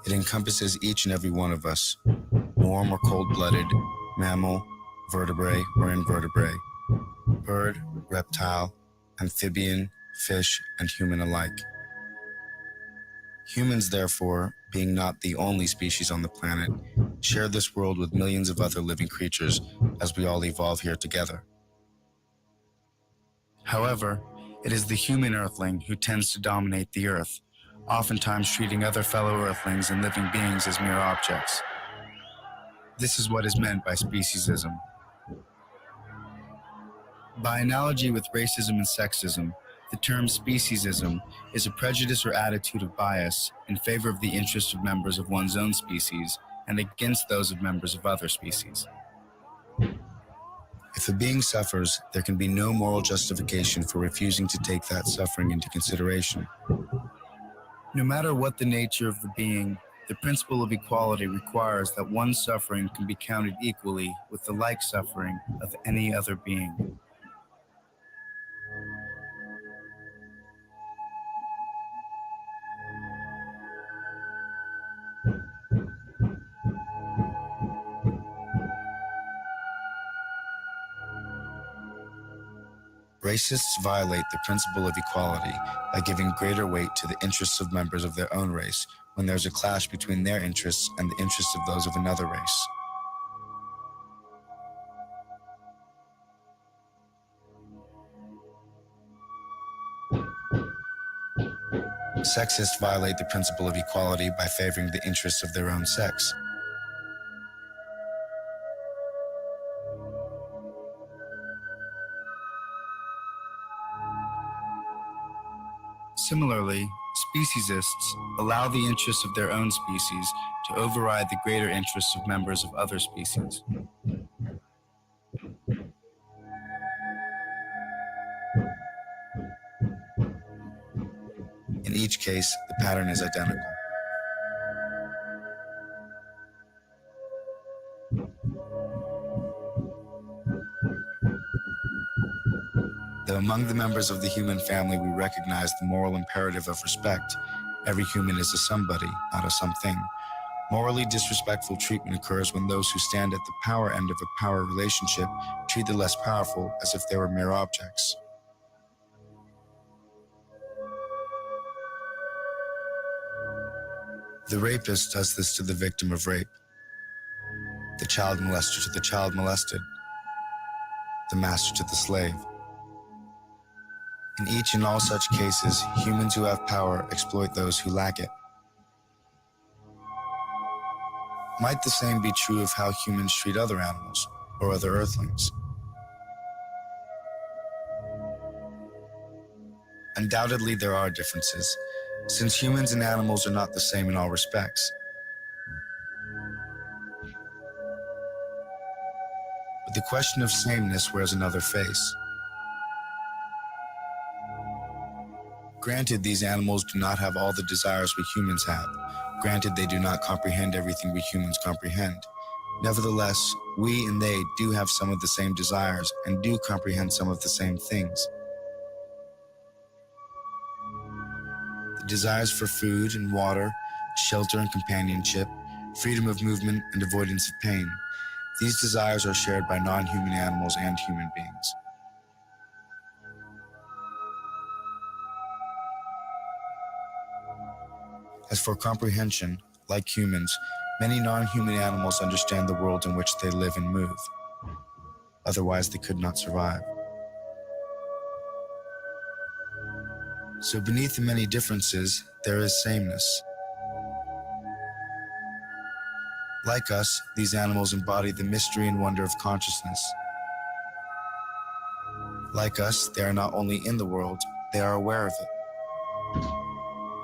It encompasses each and every one of us, warm or cold-blooded, mammal, vertebrate or invertebrate, bird, reptile, amphibian, fish, and human alike. Humans, therefore, being not the only species on the planet, share this world with millions of other living creatures as we all evolve here together. However, it is the human earthling who tends to dominate the earth, oftentimes treating other fellow earthlings and living beings as mere objects. This is what is meant by speciesism. By analogy with racism and sexism, the term speciesism is a prejudice or attitude of bias in favor of the interests of members of one's own species and against those of members of other species. If a being suffers, there can be no moral justification for refusing to take that suffering into consideration. No matter what the nature of the being, the principle of equality requires that one's suffering can be counted equally with the like suffering of any other being. Racists violate the principle of equality by giving greater weight to the interests of members of their own race when there's a clash between their interests and the interests of those of another race. Sexists violate the principle of equality by favoring the interests of their own sex. Similarly, speciesists allow the interests of their own species to override the greater interests of members of other species. In each case, the pattern is identical. Though among the members of the human family we recognize the moral imperative of respect, every human is a somebody, not a something. Morally disrespectful treatment occurs when those who stand at the power end of a power relationship treat the less powerful as if they were mere objects. The rapist does this to the victim of rape, the child molester to the child molested, the master to the slave. In each and all such cases, humans who have power exploit those who lack it. Might the same be true of how humans treat other animals or other earthlings? Undoubtedly, there are differences, since humans and animals are not the same in all respects. But the question of sameness wears another face. Granted, these animals do not have all the desires we humans have. Granted, they do not comprehend everything we humans comprehend. Nevertheless, we and they do have some of the same desires and do comprehend some of the same things. The desires for food and water, shelter and companionship, freedom of movement and avoidance of pain. These desires are shared by non-human animals and human beings. As for comprehension, like humans, many non-human animals understand the world in which they live and move. Otherwise, they could not survive. So beneath the many differences, there is sameness. Like us, these animals embody the mystery and wonder of consciousness. Like us, they are not only in the world, they are aware of it.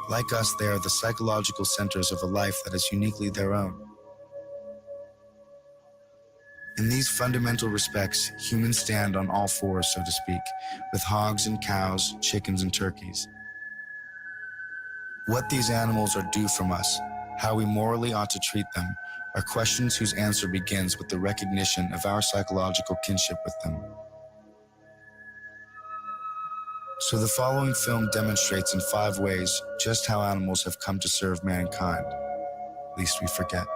Like us, they are the psychological centers of a life that is uniquely their own. In these fundamental respects, humans stand on all fours, so to speak, with hogs and cows, chickens and turkeys. What these animals are due from us, how we morally ought to treat them, are questions whose answer begins with the recognition of our psychological kinship with them. So the following film demonstrates in 5 ways just how animals have come to serve mankind, lest we forget.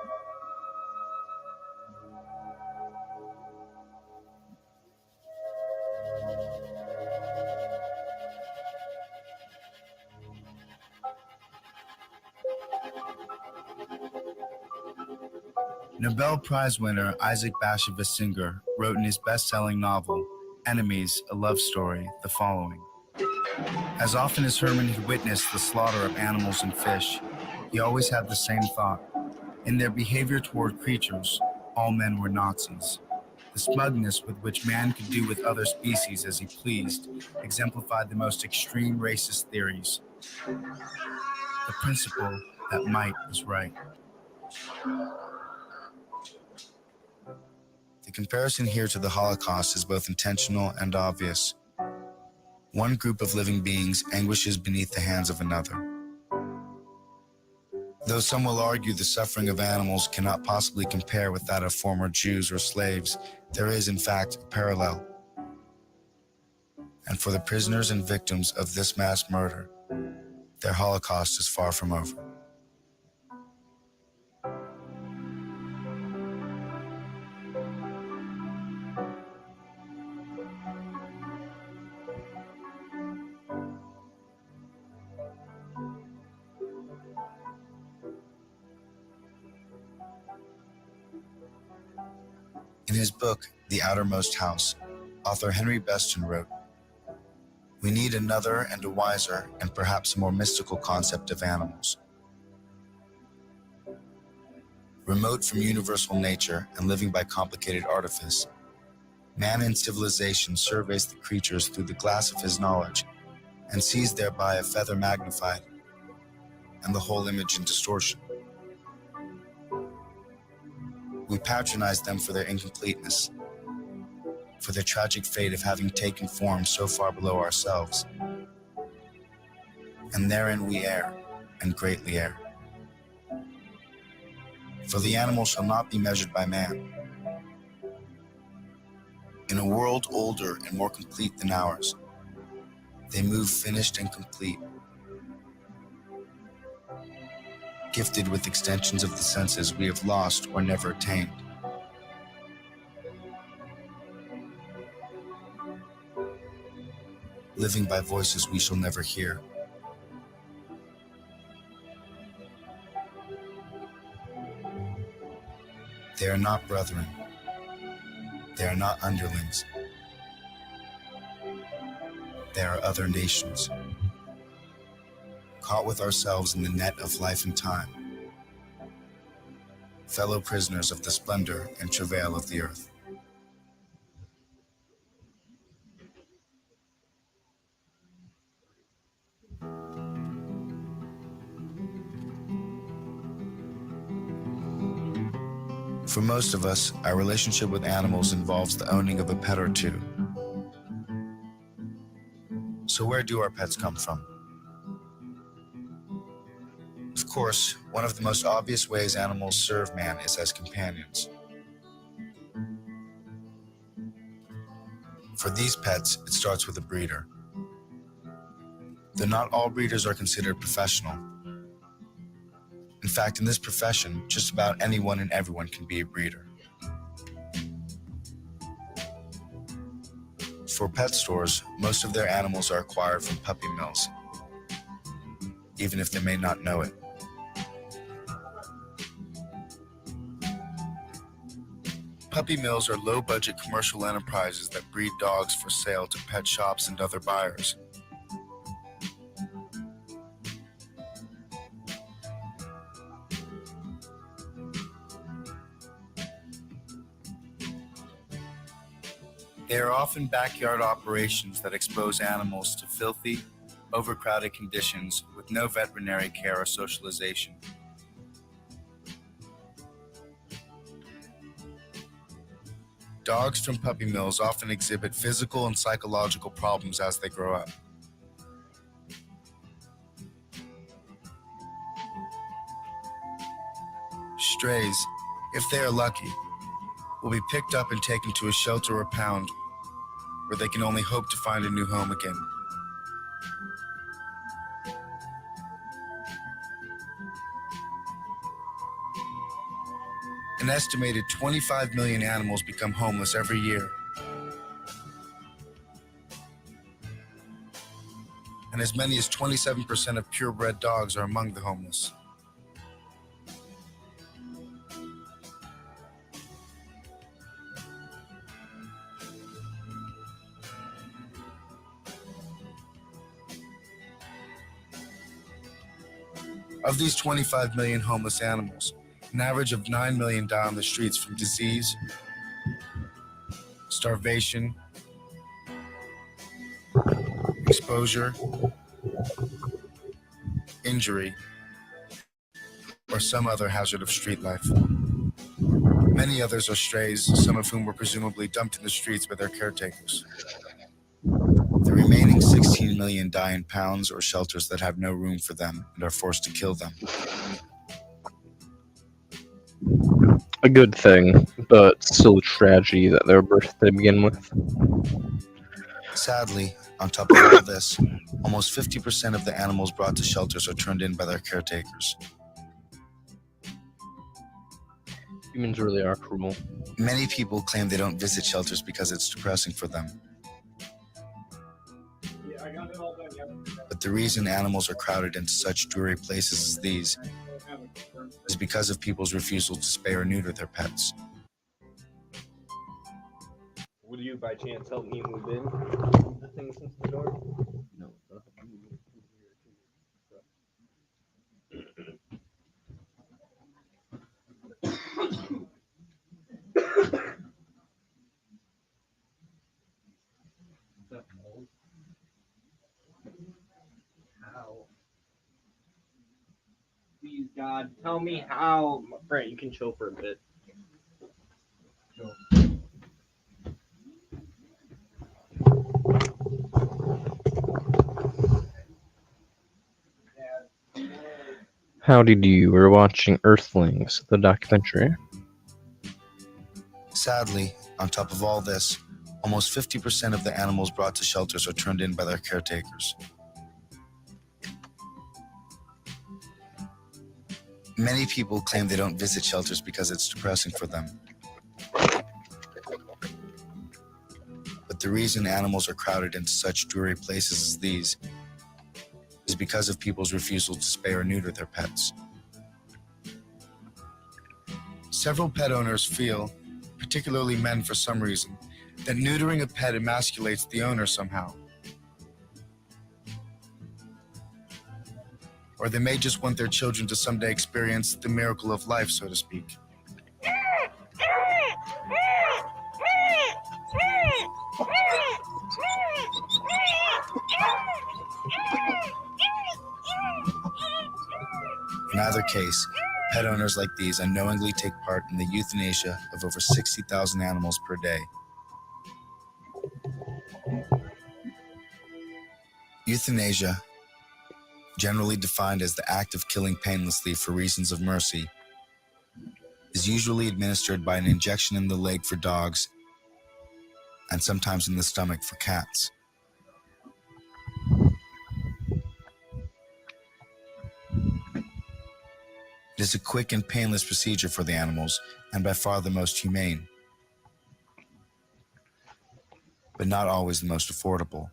Nobel Prize winner Isaac Bashevis Singer wrote in his best-selling novel, Enemies, a Love Story, the following. As often as Herman had witnessed the slaughter of animals and fish, he always had the same thought. In their behavior toward creatures, all men were Nazis. The smugness with which man could do with other species as he pleased exemplified the most extreme racist theories. The principle that might is right. The comparison here to the Holocaust is both intentional and obvious. One group of living beings anguishes beneath the hands of another. Though some will argue the suffering of animals cannot possibly compare with that of former Jews or slaves, there is in fact a parallel. And for the prisoners and victims of this mass murder, their Holocaust is far from over. In his book, The Outermost House, author Henry Beston wrote, We need another and a wiser and perhaps more mystical concept of animals. Remote from universal nature and living by complicated artifice, man in civilization surveys the creatures through the glass of his knowledge and sees thereby a feather magnified and the whole image in distortion. We patronize them for their incompleteness, for their tragic fate of having taken form so far below ourselves. And therein we err, and greatly err. For the animal shall not be measured by man. In a world older and more complete than ours, they move finished and complete, gifted with extensions of the senses we have lost or never attained. Living by voices we shall never hear. They are not brethren. They are not underlings. They are other nations, caught with ourselves in the net of life and time, fellow prisoners of the splendor and travail of the earth. For most of us, our relationship with animals involves the owning of a pet or two. So where do our pets come from? Of course, one of the most obvious ways animals serve man is as companions. For these pets, it starts with a breeder. Though not all breeders are considered professional. In fact, in this profession, just about anyone and everyone can be a breeder. For pet stores, most of their animals are acquired from puppy mills, even if they may not know it. Puppy mills are low-budget commercial enterprises that breed dogs for sale to pet shops and other buyers. They are often backyard operations that expose animals to filthy, overcrowded conditions with no veterinary care or socialization. Dogs from puppy mills often exhibit physical and psychological problems as they grow up. Strays, if they are lucky, will be picked up and taken to a shelter or pound where they can only hope to find a new home again. An estimated 25 million animals become homeless every year. And as many as 27% of purebred dogs are among the homeless. Of these 25 million homeless animals, an average of 9 million die on the streets from disease, starvation, exposure, injury, or some other hazard of street life. Many others are strays, some of whom were presumably dumped in the streets by their caretakers. The remaining 16 million die in pounds or shelters that have no room for them and are forced to kill them. A good thing, but still a tragedy that they were birthed to begin with. Sadly, on top of all this, almost 50% of the animals brought to shelters are turned in by their caretakers. Humans really are cruel. Many people claim they don't visit shelters because it's depressing for them. But the reason animals are crowded into such dreary places as these is because of people's refusal to spay or neuter their pets. Would you by chance help me move in? Nothing since the door? God, tell me how. Brent, you can chill for a bit. Chill. Howdy do you? We're watching Earthlings, the documentary. Sadly, on top of all this, almost 50% of the animals brought to shelters are turned in by their caretakers. Many people claim they don't visit shelters because it's depressing for them. But the reason animals are crowded into such dreary places as these is because of people's refusal to spay or neuter their pets. Several pet owners feel, particularly men for some reason, that neutering a pet emasculates the owner somehow. Or they may just want their children to someday experience the miracle of life, so to speak. In either case, pet owners like these unknowingly take part in the euthanasia of over 60,000 animals per day. Euthanasia, generally defined as the act of killing painlessly for reasons of mercy, is usually administered by an injection in the leg for dogs and sometimes in the stomach for cats. It is a quick and painless procedure for the animals and by far the most humane, but not always the most affordable.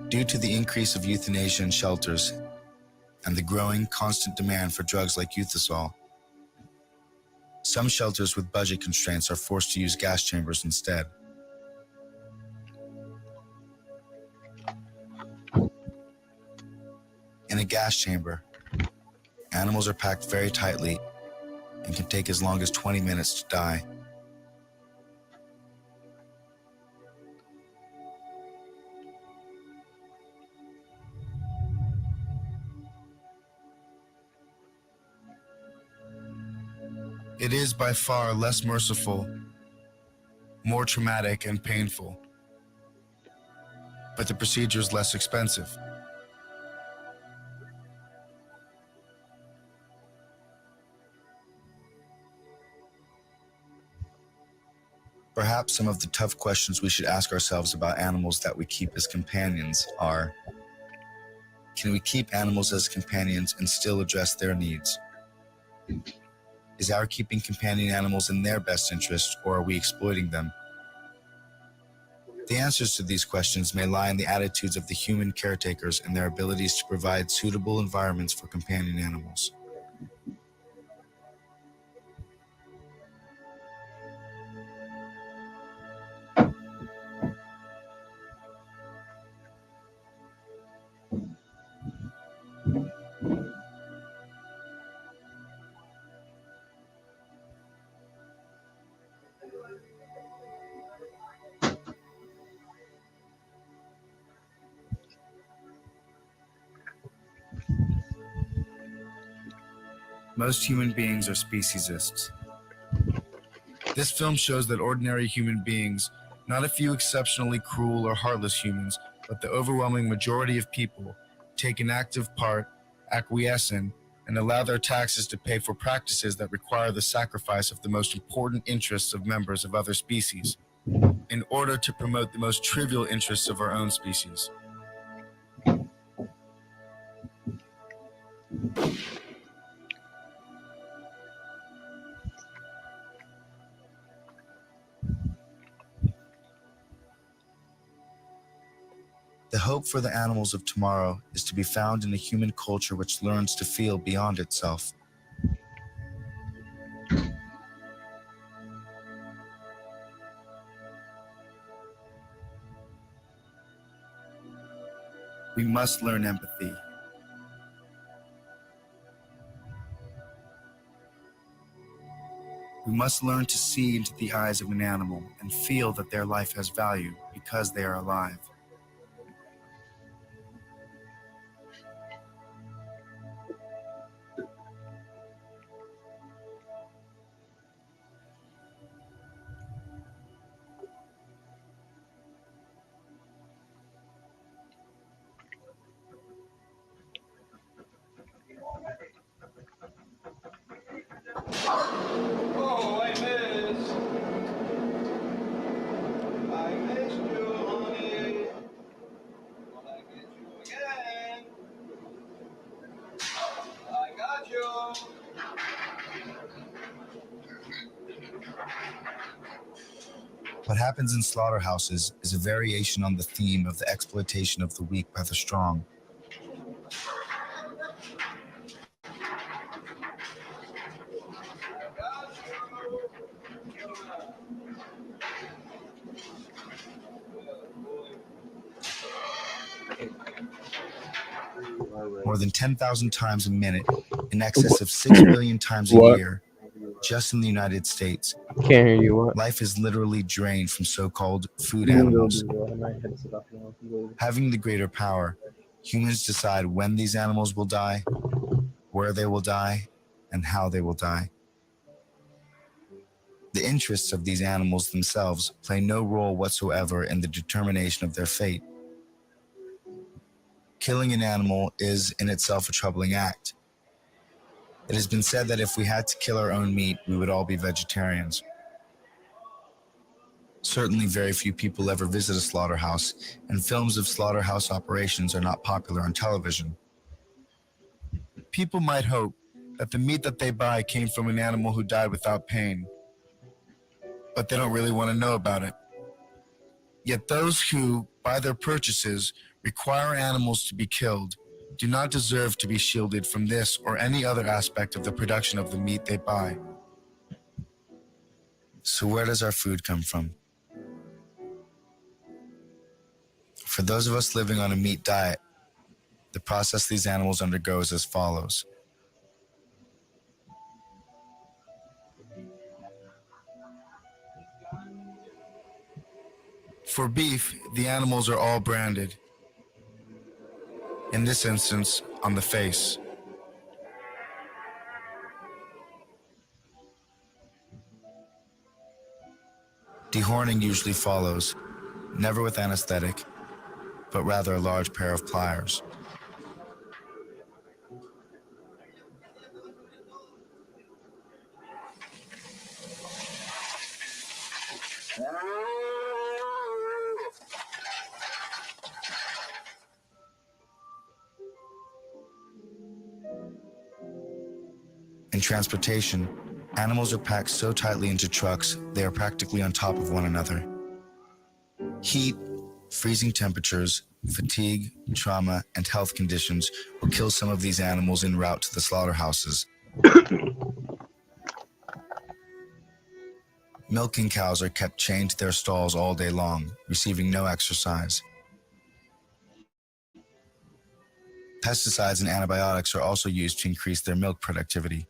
Due to the increase of euthanasia in shelters and the growing constant demand for drugs like Euthasol, some shelters with budget constraints are forced to use gas chambers instead. In a gas chamber, animals are packed very tightly and can take as long as 20 minutes to die. It is by far less merciful, more traumatic and painful, but the procedure is less expensive. Perhaps some of the tough questions we should ask ourselves about animals that we keep as companions are: can we keep animals as companions and still address their needs? Is our keeping companion animals in their best interest, or are we exploiting them? The answers to these questions may lie in the attitudes of the human caretakers and their abilities to provide suitable environments for companion animals. Most human beings are speciesists. This film shows that ordinary human beings, not a few exceptionally cruel or heartless humans, but the overwhelming majority of people, take an active part, acquiesce in, and allow their taxes to pay for practices that require the sacrifice of the most important interests of members of other species, in order to promote the most trivial interests of our own species. The hope for the animals of tomorrow is to be found in a human culture which learns to feel beyond itself. We must learn empathy. We must learn to see into the eyes of an animal and feel that their life has value because they are alive. What happens in slaughterhouses is a variation on the theme of the exploitation of the weak by the strong. More than 10,000 times a minute, in excess of 6 billion times a What? year, just in the United States. Can't hear you. What? Life is literally drained from so-called food animals. Having the greater power, humans decide when these animals will die, where they will die, and how they will die. The interests of these animals themselves play no role whatsoever in the determination of their fate. Killing an animal is in itself a troubling act. It has been said that if we had to kill our own meat, we would all be vegetarians. Certainly very few people ever visit a slaughterhouse, and films of slaughterhouse operations are not popular on television. People might hope that the meat that they buy came from an animal who died without pain, but they don't really want to know about it. Yet those who, by their purchases, require animals to be killed do not deserve to be shielded from this or any other aspect of the production of the meat they buy. So where does our food come from? For those of us living on a meat diet, the process these animals undergo is as follows. For beef, the animals are all branded. In this instance, on the face. Dehorning usually follows, never with anesthetic, but rather a large pair of pliers. In transportation, animals are packed so tightly into trucks they are practically on top of one another. Heat, freezing temperatures, fatigue, trauma, and health conditions will kill some of these animals en route to the slaughterhouses. Milking cows are kept chained to their stalls all day long, receiving no exercise. Pesticides and antibiotics are also used to increase their milk productivity.